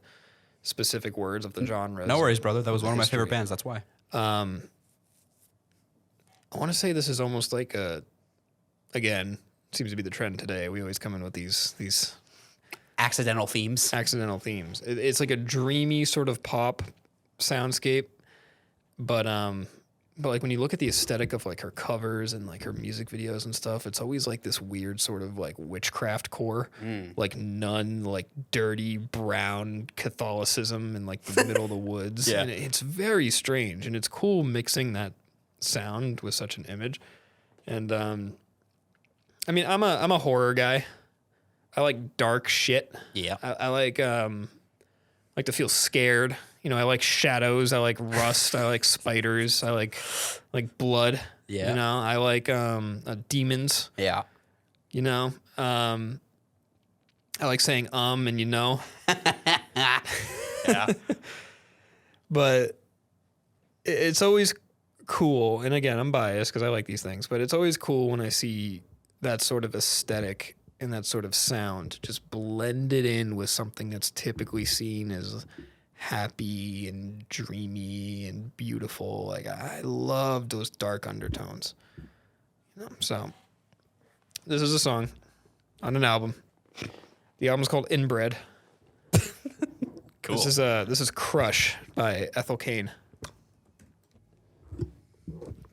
specific words of the genres. No worries, brother. That was one of my favorite bands. That's why. I want to say this is almost like again, seems to be the trend today. We always come in with these Accidental themes. It's like a dreamy sort of pop soundscape, but like when you look at the aesthetic of like her covers and like her music videos and stuff, it's always like this weird sort of like witchcraft core, like nun, like dirty brown Catholicism in like the middle of the woods. Yeah. And it's very strange, and it's cool mixing that sound with such an image. And I mean, I'm a horror guy. I like dark shit. Yeah. I like to feel scared. You know, I like shadows. I like rust. I like spiders. I like blood. Yeah. You know, I like demons. Yeah. You know, I like saying and you know. Yeah. But it's always cool. And again, I'm biased because I like these things. But it's always cool when I see that sort of aesthetic and that sort of sound just blended in with something that's typically seen as happy and dreamy and beautiful. Like, I love those dark undertones. You know, so this is a song on an album. The album's called Inbred. Cool. This is Crush by Ethel Cain.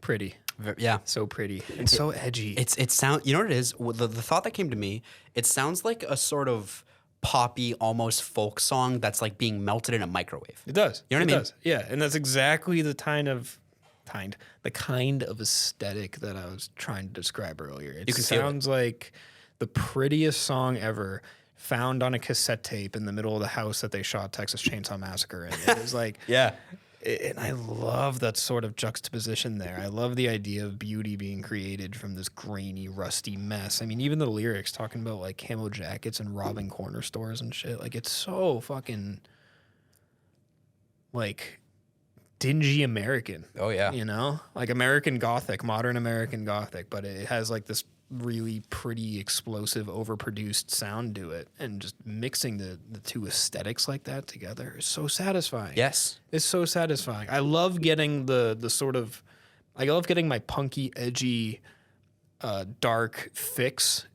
Pretty. Yeah. So pretty and so edgy. It sounds. You know what it is? The thought that came to me. It sounds like a sort of poppy, almost folk song that's like being melted in a microwave. It does. You know what I mean? Does. Yeah, and that's exactly the kind of aesthetic that I was trying to describe earlier. It sounds like the prettiest song ever, found on a cassette tape in the middle of the house that they shot Texas Chainsaw Massacre in. It was like, Yeah. and I love that sort of juxtaposition there. I love the idea of beauty being created from this grainy, rusty mess. I mean, even the lyrics talking about like camo jackets and robbing corner stores and shit. Like, it's so fucking like dingy American. Oh yeah. You know, like American Gothic, modern American Gothic, but it has like this really pretty, explosive, overproduced sound to it, and just mixing the two aesthetics like that together is so satisfying. Yes. It's so satisfying. I love getting I love getting my punky, edgy, dark fix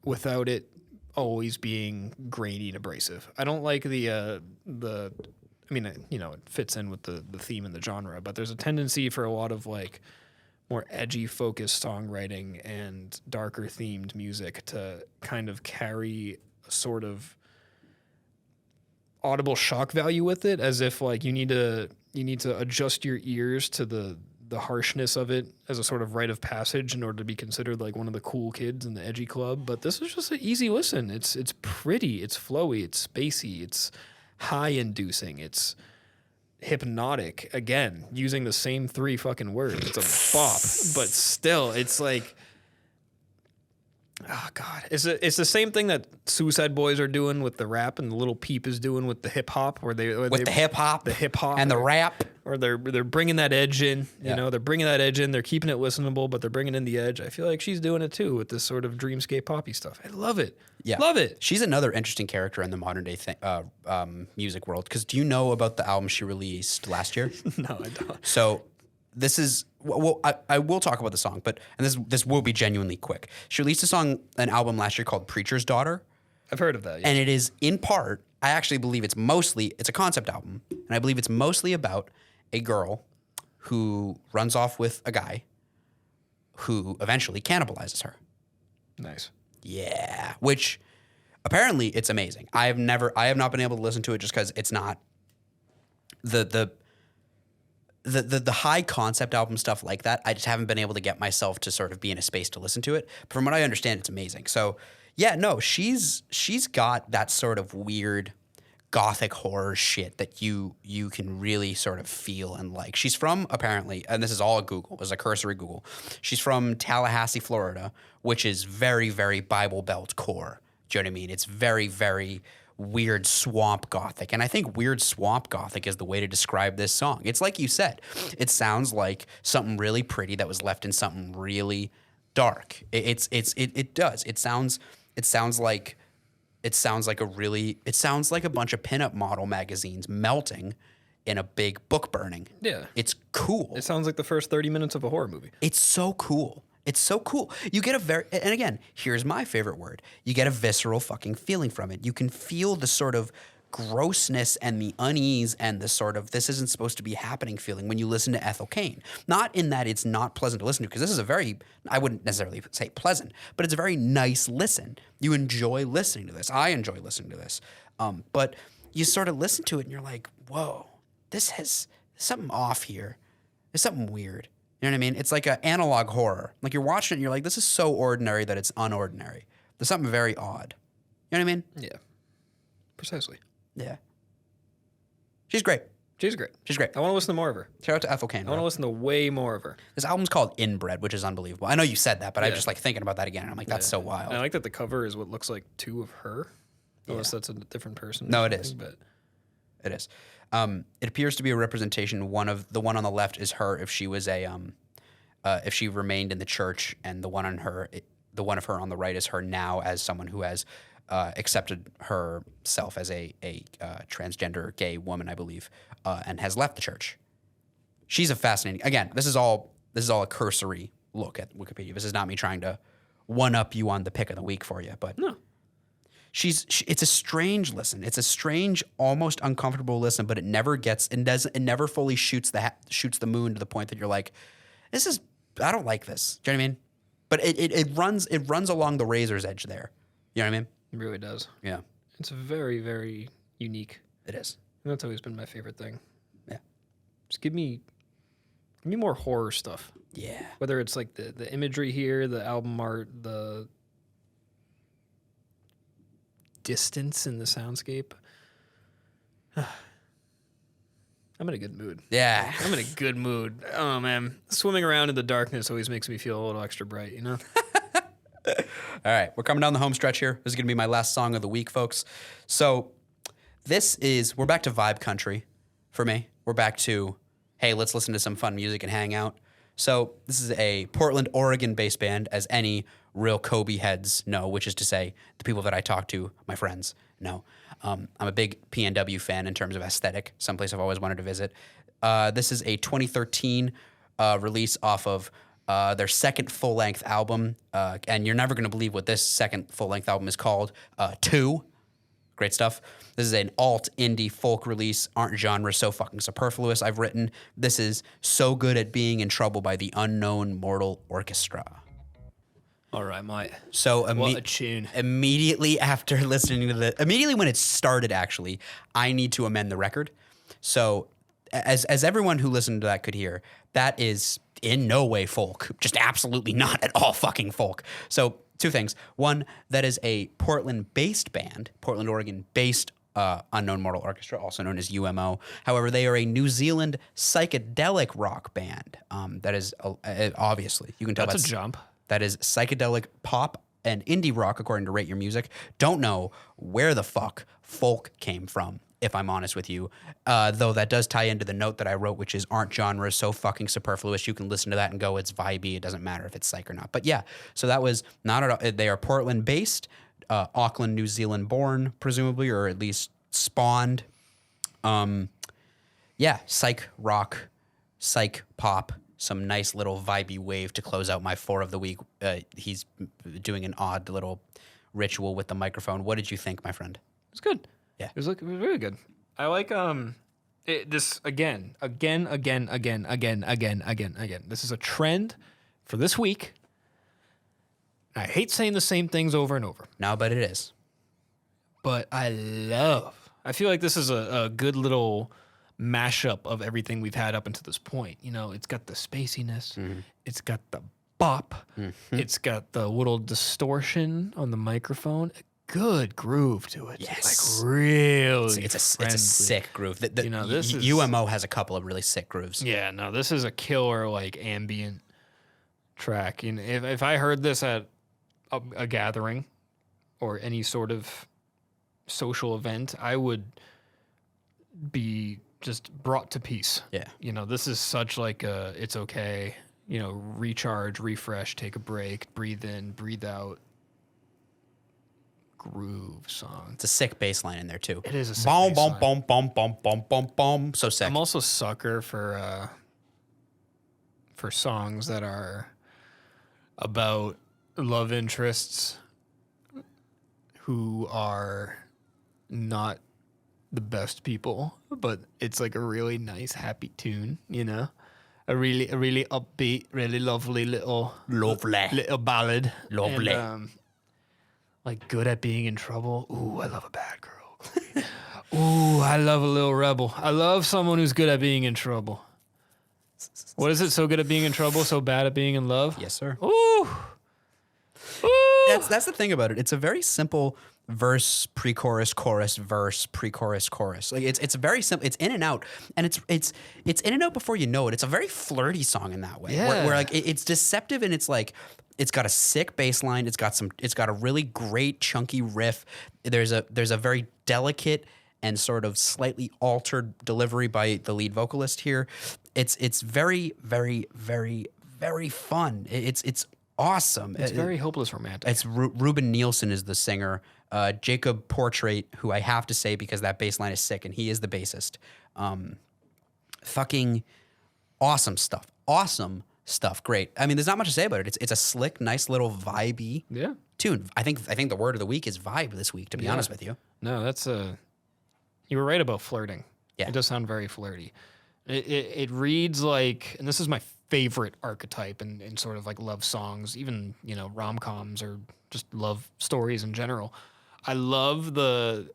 without it always being grainy and abrasive. I don't like I mean, you know, it fits in with the theme and the genre, but there's a tendency for a lot of like more edgy focused songwriting and darker themed music to kind of carry a sort of audible shock value with it, as if like you need to adjust your ears to the harshness of it as a sort of rite of passage in order to be considered like one of the cool kids in the edgy club. But this is just an easy listen. It's pretty, it's flowy, it's spacey, it's high inducing, it's hypnotic, again using the same three fucking words. It's a bop, but still it's like, oh god, it's the same thing that Suicide Boys are doing with the rap and the Little Peep is doing with the hip hop, The hip hop and the rap, or they're bringing that edge in. Yeah. You know, they're bringing that edge in. They're keeping it listenable, but they're bringing in the edge. I feel like she's doing it too with this sort of dreamscape poppy stuff. I love it. Yeah, love it. She's another interesting character in the modern day music world. Because do you know about the album she released last year? No, I don't. So this is I will talk about the song, but this will be genuinely quick. She released an album last year called Preacher's Daughter. I've heard of that. Yeah. And it is in part, I actually believe it's a concept album, and I believe it's mostly about a girl who runs off with a guy who eventually cannibalizes her. Nice. Yeah, which apparently it's amazing. I have not been able to listen to it just because it's not the high concept album stuff like that. I just haven't been able to get myself to sort of be in a space to listen to it. But from what I understand, it's amazing. So yeah, no, she's got that sort of weird gothic horror shit that you can really sort of feel and like. She's from, apparently, and this is all a Google, is a cursory Google. She's from Tallahassee, Florida, which is very, very Bible Belt core. Do you know what I mean? It's very, very weird swamp gothic. And I think weird swamp gothic is the way to describe this song. It's like you said, it sounds like something really pretty that was left in something really dark. It does. It sounds like a bunch of pinup model magazines melting in a big book burning. Yeah. It's cool. It sounds like the first 30 minutes of a horror movie. It's so cool. It's so cool. You get and again, here's my favorite word. You get a visceral fucking feeling from it. You can feel the sort of grossness and the unease and the sort of this isn't supposed to be happening feeling when you listen to Ethel Cain. Not in that it's not pleasant to listen to, because this is a very, I wouldn't necessarily say pleasant, but it's a very nice listen. You enjoy listening to this. I enjoy listening to this. But you sort of listen to it and you're like, whoa, this has something off here. There's something weird. You know what I mean? It's like an analog horror. Like you're watching it and you're like, this is so ordinary that it's unordinary. There's something very odd. You know what I mean? Yeah. Precisely. Yeah. She's great. She's great. She's great. I want to listen to more of her. Shout out to Ethel Cain. I want to listen to way more of her. This album's called Inbred, which is unbelievable. I know you said that, but I'm just like thinking about that again. And I'm like, that's so wild. And I like that the cover is what looks like two of her. Unless that's a different person. No, it is. But it is. It appears to be a representation. The one on the left is her if she was if she remained in the church, and the one of her on the right is her now as someone who has accepted herself as a transgender gay woman, I believe, and has left the church. She's a fascinating. Again, this is all a cursory look at Wikipedia. This is not me trying to one up you on the pick of the week for you, but no. It's a strange listen. It's a strange, almost uncomfortable listen, but it never never fully shoots the moon to the point that you're like, I don't like this. Do you know what I mean? But it runs along the razor's edge there. You know what I mean? It really does. Yeah. It's very, very unique. It is. And that's always been my favorite thing. Yeah. Just give me more horror stuff. Yeah. Whether it's like the imagery here, the album art, the distance in the soundscape. I'm in a good mood. Yeah. I'm in a good mood. Oh, man. Swimming around in the darkness always makes me feel a little extra bright, you know? All right. We're coming down the home stretch here. This is going to be my last song of the week, folks. So we're back to vibe country for me. We're back to, hey, let's listen to some fun music and hang out. So this is a Portland, Oregon-based band, as any real Kobe heads know, which is to say the people that I talk to, my friends, know. I'm a big PNW fan in terms of aesthetic, someplace I've always wanted to visit. This is a 2013 release off of their second full-length album, and you're never going to believe what this second full-length album is called, 2. Great stuff. This is an alt indie folk release. Aren't genres so fucking superfluous? I've written. This is So Good at Being in Trouble by the Unknown Mortal Orchestra. All right, mate. So what a tune. Immediately after listening to immediately when it started, actually, I need to amend the record. So as everyone who listened to that could hear, that is in no way folk. Just absolutely not at all fucking folk. So two things. One, that is a Portland-based band, Portland, Oregon-based Unknown Mortal Orchestra, also known as UMO. However, they are a New Zealand psychedelic rock band. That is obviously, you can tell that's a jump. That is psychedelic pop and indie rock, according to Rate Your Music. Don't know where the fuck folk came from, if I'm honest with you. Though that does tie into the note that I wrote, which is aren't genres so fucking superfluous. You can listen to that and go, it's vibey. It doesn't matter if it's psych or not. But yeah, so that was not at all. They are Portland-based, Auckland, New Zealand born, presumably, or at least spawned. Yeah, psych rock, psych pop. Some nice little vibey wave to close out my 4 of the week. He's doing an odd little ritual with the microphone. What did you think, my friend? It's good. Yeah. It was really good. I like this again. This is a trend for this week. I hate saying the same things over and over. No, but it is. But I feel like this is a good little mashup of everything we've had up until this point. You know, it's got the spaciness, it's got the bop, it's got the little distortion on the microphone. Good groove to it. Yes. Like really It's a sick groove. You know, this is UMO has a couple of really sick grooves. Yeah, no, this is a killer like ambient track. You know, if I heard this at a gathering or any sort of social event, I would be just brought to peace. Yeah. You know, this is such like it's okay, you know, recharge, refresh, take a break, breathe in, breathe out. groove song. It's a sick bass line in there too. It is a sick boom, bass boom, line. boom, boom, boom, boom, boom, boom. So sick. I'm also a sucker for songs that are about love interests who are not the best people, but it's like a really nice, happy tune, you know? A really upbeat, really lovely little ballad. Lovely. And, like Good at Being in Trouble. Ooh, I love a bad girl. Ooh, I love a little rebel. I love someone who's good at being in trouble. What is it? So good at being in trouble, so bad at being in love? Yes, sir. Ooh. That's the thing about it. It's a very simple verse, pre-chorus, chorus, verse, pre-chorus, chorus. Like it's very simple. It's in and out, and it's in and out before you know it. It's a very flirty song in that way. Yeah. Where like it's deceptive, and it's like it's got a sick bass line. It's got a really great chunky riff. There's a very delicate and sort of slightly altered delivery by the lead vocalist here. It's very, very, very, very fun. It's awesome. It's very hopeless romantic. It's Ruben Nielsen is the singer. Jacob Portrait, who I have to say because that bass line is sick, and he is the bassist. Fucking awesome stuff. Awesome stuff. Great. I mean, there's not much to say about it. It's a slick, nice little vibey tune. I think the word of the week is vibe this week, to be honest with you. No, that's you were right about flirting. Yeah. It does sound very flirty. It reads like, and this is my favorite archetype in sort of like love songs, even, you know, rom-coms or just love stories in general. I love the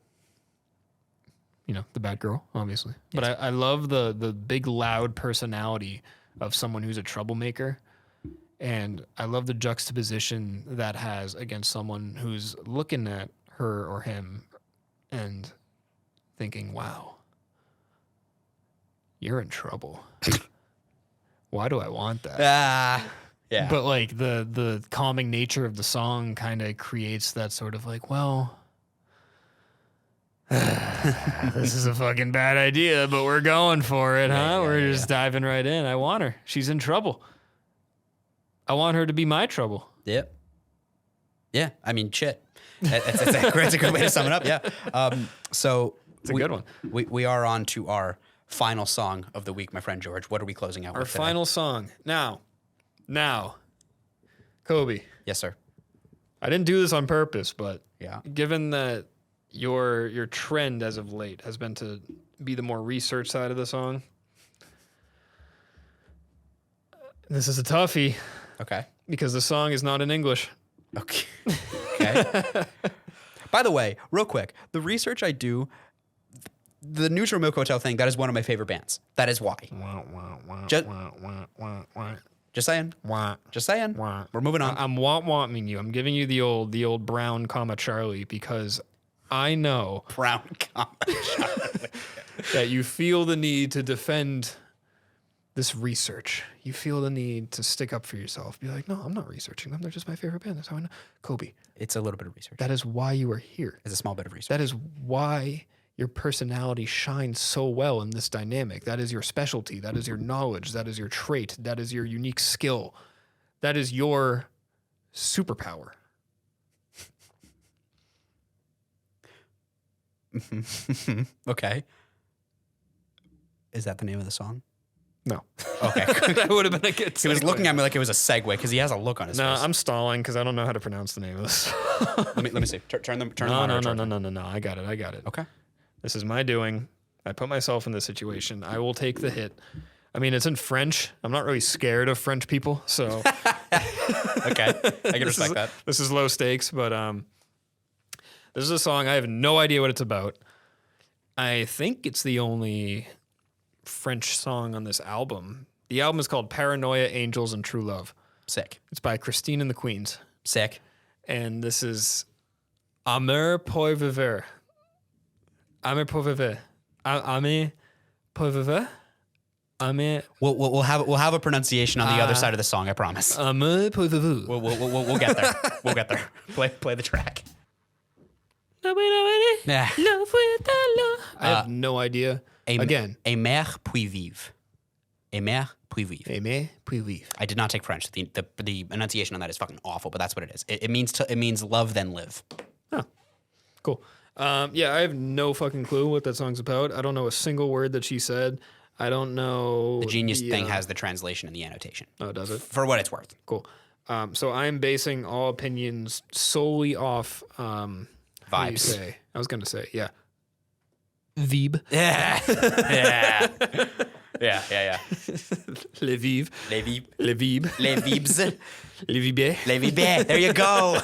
bad girl, obviously. But I love the big loud personality of someone who's a troublemaker. And I love the juxtaposition that has against someone who's looking at her or him and thinking, wow, you're in trouble. Why do I want that? Yeah. But like the calming nature of the song kind of creates that sort of like, well, this is a fucking bad idea, but we're going for it, huh? We're just diving right in. I want her. She's in trouble. I want her to be my trouble. Yep. Yeah. I mean, shit. It's a good way to sum it up. Yeah. So It's a good one. We are on to our final song of the week, my friend George. What are we closing out Our with today? final song. Now, Kobe, Yes, sir. I didn't do this on purpose, but Yeah. given that your trend as of late has been to be the more research side of the song, this is a toughie Okay. because the song is not in English. Okay. Okay. By the way, real quick, the research I do, the Neutral Milk Hotel thing, that is one of my favorite bands. That is why. Just saying. Just saying. We're moving on. I'm want-wanting you. I'm giving you the old Brown, Charlie, because I know Brown comment. that you feel the need to defend this research. You feel the need to stick up for yourself. Be like, no, I'm not researching them. They're just my favorite band. That's how I know. Kobe, It's a little bit of research. that is why you are here. It's a small bit of research. That is why your personality shines so well in this dynamic. That is your specialty. That is your knowledge. That is your trait. That is your unique skill. That is your superpower. Okay. Is that the name of the song? No. Okay. That would have been a good He was segue. looking at me like it was a segue because he has a look on his No, face. I'm stalling because I don't know how to pronounce the name of this. Let me see. Turn the No. monitor. No. I got it. Okay. This is my doing. I put myself in this situation. I will take the hit. I mean, it's in French. I'm not really scared of French people, so Okay. I can respect that. this is low stakes. But this is a song. I have no idea what it's about. I think it's the only French song on this album. The album is called Paranoia, Angels, and True Love. Sick. It's by Christine and the Queens. Sick. And this is Amour pour vivre. Amour pour vivre. Amour pour vivre. Amour. We'll have a pronunciation on the other side of the song. I promise. Amour pour vivre. We'll get there. We'll get there. Play the track. Yeah. I have no idea. Again. Aimer puis vivre. Aimer puis vivre. Aimer puis vivre. I did not take French. The enunciation on that is fucking awful, but that's what it is. It means love then live. Oh. Cool. Yeah, I have no fucking clue what that song's about. I don't know a single word that she said. I don't know. The Genius thing has the translation and the annotation. Oh, does it? For what it's worth. Cool. So I'm basing all opinions solely off Vibes. I was going to say, yeah. Vib. Yeah. Yeah. Yeah. Le Vive. Les Vibes. Le Vib. Les Vibes. Le Vibe. Les Vibes. There you go.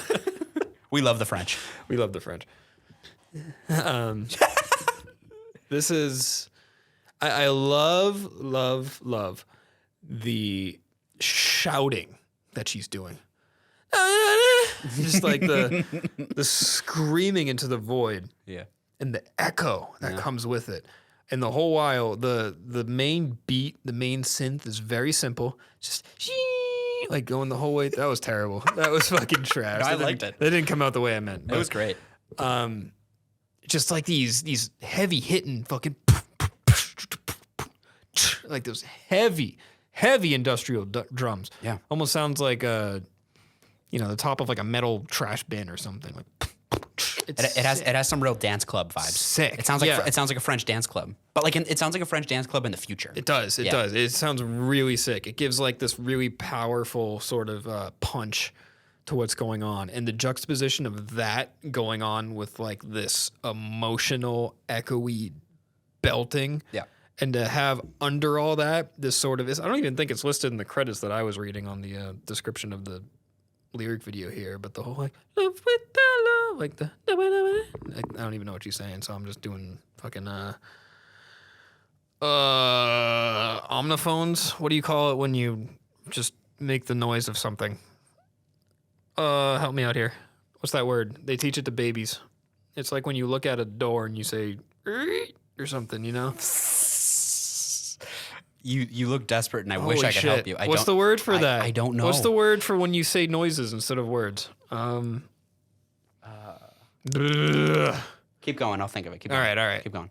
We love the French. We love the French. This is... I love the shouting that she's doing. Just like the screaming into the void. Yeah. And the echo that comes with it. And the whole while, the main beat, the main synth is very simple. Just like going the whole way. That was terrible. That was fucking trash. I liked it. That didn't come out the way I meant. It was great. Just like these heavy hitting fucking like those heavy industrial drums. Yeah. Almost sounds like the top of like a metal trash bin or something. Like It has some real dance club vibes. Sick. It sounds like a French dance club, but like it sounds like a French dance club in the future. It does. It does. It sounds really sick. It gives like this really powerful sort of punch to what's going on, and the juxtaposition of that going on with like this emotional, echoey belting. Yeah. And to have under all that this sort of I don't even think it's listed in the credits that I was reading on the description of the lyric video here, but the whole like love with the love, like the I don't even know what she's saying, so I'm just doing fucking omniphones. What do you call it when you just make the noise of something? Help me out here. What's that word? They teach it to babies. It's like when you look at a door and you say or something, you know? You look desperate, and I wish I could help you. What's the word for that? I don't know. What's the word for when you say noises instead of words? Keep going. I'll think of it. Keep All going. right. Keep going.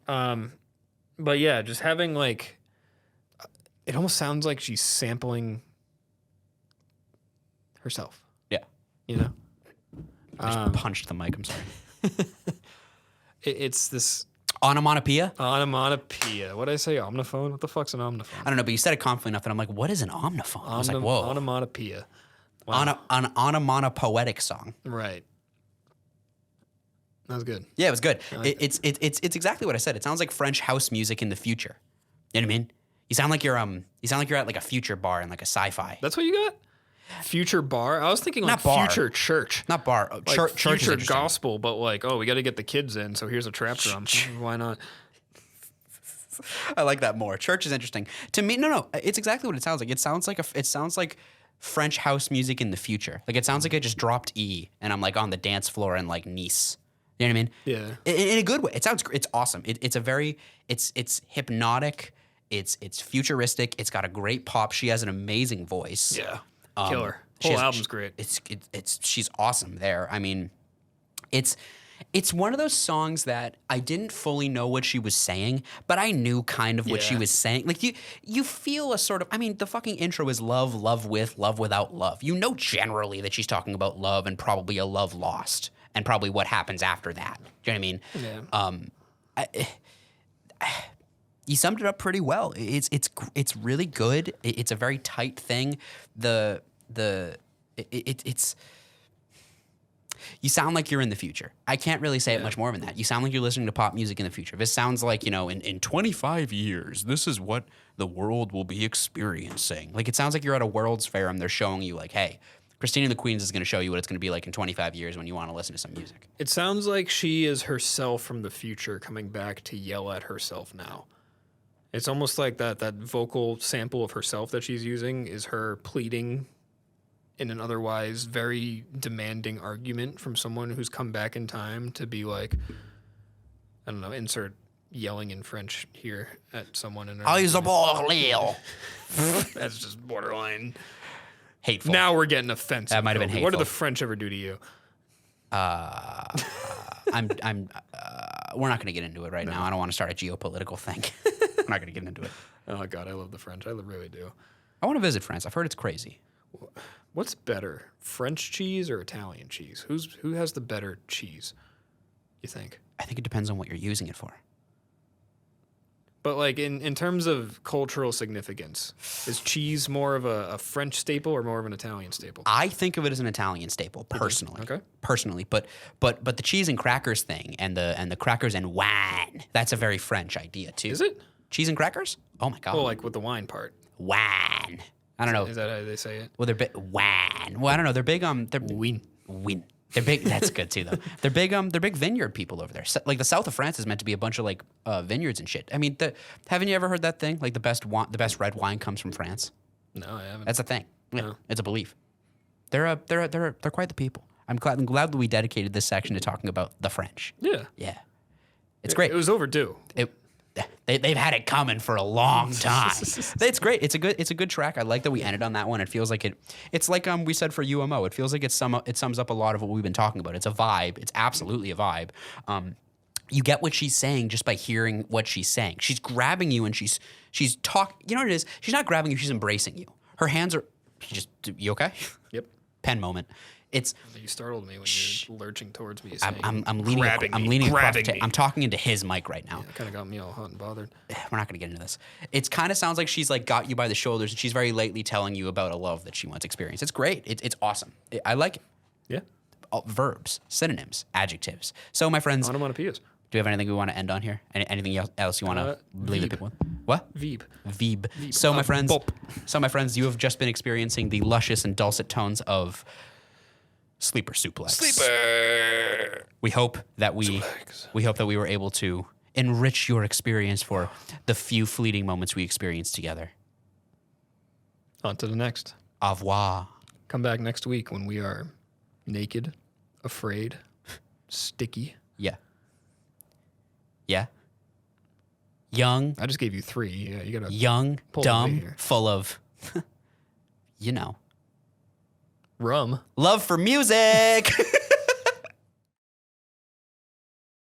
But yeah, just having like, it almost sounds like she's sampling herself. Yeah. You know? I just punched the mic. I'm sorry. It's this Onomatopoeia? onomatopoeia. What did I say? Omniphone? What the fuck's an omniphone? I don't know, but you said it confidently enough that I'm like, what is an omniphone? I was like, whoa. Onomatopoeia. Wow. An onomatopoetic song. Right. That was good. Yeah, it was good. It's exactly what I said. It sounds like French house music in the future. You know what I mean? You sound like you're at like a future bar in like a sci-fi. That's what you got? Future bar? I was thinking like Not bar. future church. Not bar. Like Church is future interesting. gospel, but like, oh, we got to get the kids in, so here's a trap drum. Why not? I like that more. Church is interesting. To me, no. It's exactly what it sounds like. It sounds like French house music in the future. Like it sounds like I just dropped E and I'm like on the dance floor in like Nice. You know what I mean? Yeah. In a good way. It's awesome. It's hypnotic. It's futuristic. It's got a great pop. She has an amazing voice. Yeah. Killer. Whole album's great. She's awesome there. I mean, it's one of those songs that I didn't fully know what she was saying, but I knew kind of what she was saying. Like you feel a sort of, I mean, the fucking intro is love, love with, love without love. You know generally that she's talking about love and probably a love lost and probably what happens after that. Do you know what I mean? Yeah. You summed it up pretty well. It's really good. It's a very tight thing. It's you sound like you're in the future. I can't really say it much more than that. You sound like you're listening to pop music in the future. This sounds like, in 25 years, this is what the world will be experiencing. Like it sounds like you're at a World's Fair and they're showing you like, hey, Christina and the Queens is going to show you what it's going to be like in 25 years when you want to listen to some music. It sounds like she is herself from the future coming back to yell at herself now. It's almost like that vocal sample of herself that she's using is her pleading in an otherwise very demanding argument from someone who's come back in time to be like, I don't know, insert yelling in French here at someone. Uicideboy. That's just borderline Hateful. Now we're getting offensive. That might have been hateful. What did the French ever do to you? We're not going to get into it right now. I don't want to start a geopolitical thing. We're not going to get into it. Oh, God, I love the French. I really do. I want to visit France. I've heard it's crazy. What's better, French cheese or Italian cheese? Who has the better cheese? You think? I think it depends on what you're using it for. But like in terms of cultural significance, is cheese more of a French staple or more of an Italian staple? I think of it as an Italian staple personally. Okay. Personally, but the cheese and crackers thing and the crackers and wine, that's a very French idea too. Is it? Cheese and crackers? Oh my god. Well, like with the wine part. Wine. I don't know. Is that how they say it? Well, they're big wine. Well, I don't know. They're big they're Wine. Win. They're big. That's good too, though. They're big vineyard people over there. Like the south of France is meant to be a bunch of like vineyards and shit. I mean, haven't you ever heard that thing? Like the best red wine comes from France. No, I haven't. That's a thing. Yeah, No. it's a belief. They're quite the people. I'm glad that we dedicated this section to talking about the French. Yeah. Yeah, it's great. It was overdue. They've had it coming for a long time. It's great. It's a good track. I like that we ended on that one. It feels like it's like we said for UMO. It feels like it sums up a lot of what we've been talking about. It's a vibe. It's absolutely a vibe. You get what she's saying just by hearing what she's saying. She's grabbing you and she's talking. You know what it is? She's not grabbing you. She's embracing you. Her hands are. You okay? Yep. Pen moment. It's. You startled me when you're lurching towards me. I'm leaning. Grabbing I'm me, leaning across. grabbing me. I'm talking into his mic right now. Kind of got me all hot and bothered. We're not going to get into this. It kind of sounds like she's like got you by the shoulders and she's very lightly telling you about a love that she once experienced. It's great. It's awesome. I like it. Yeah. Verbs, synonyms, adjectives. So, my friends, do Onomatopoeias. we have anything we want to end on here? Anything else you want to leave the people with? What? Veeb. So, my friends, Bop. you have just been experiencing the luscious and dulcet tones of Sleeper Suplex. We hope that we were able to enrich your experience for the few fleeting moments we experienced together. On to the next. Au revoir. Come back next week when we are naked, afraid, sticky. Yeah. Yeah. Young, I just gave you 3. Yeah, you gotta young, pull it away dumb, here. full of, you know, rum. love for music.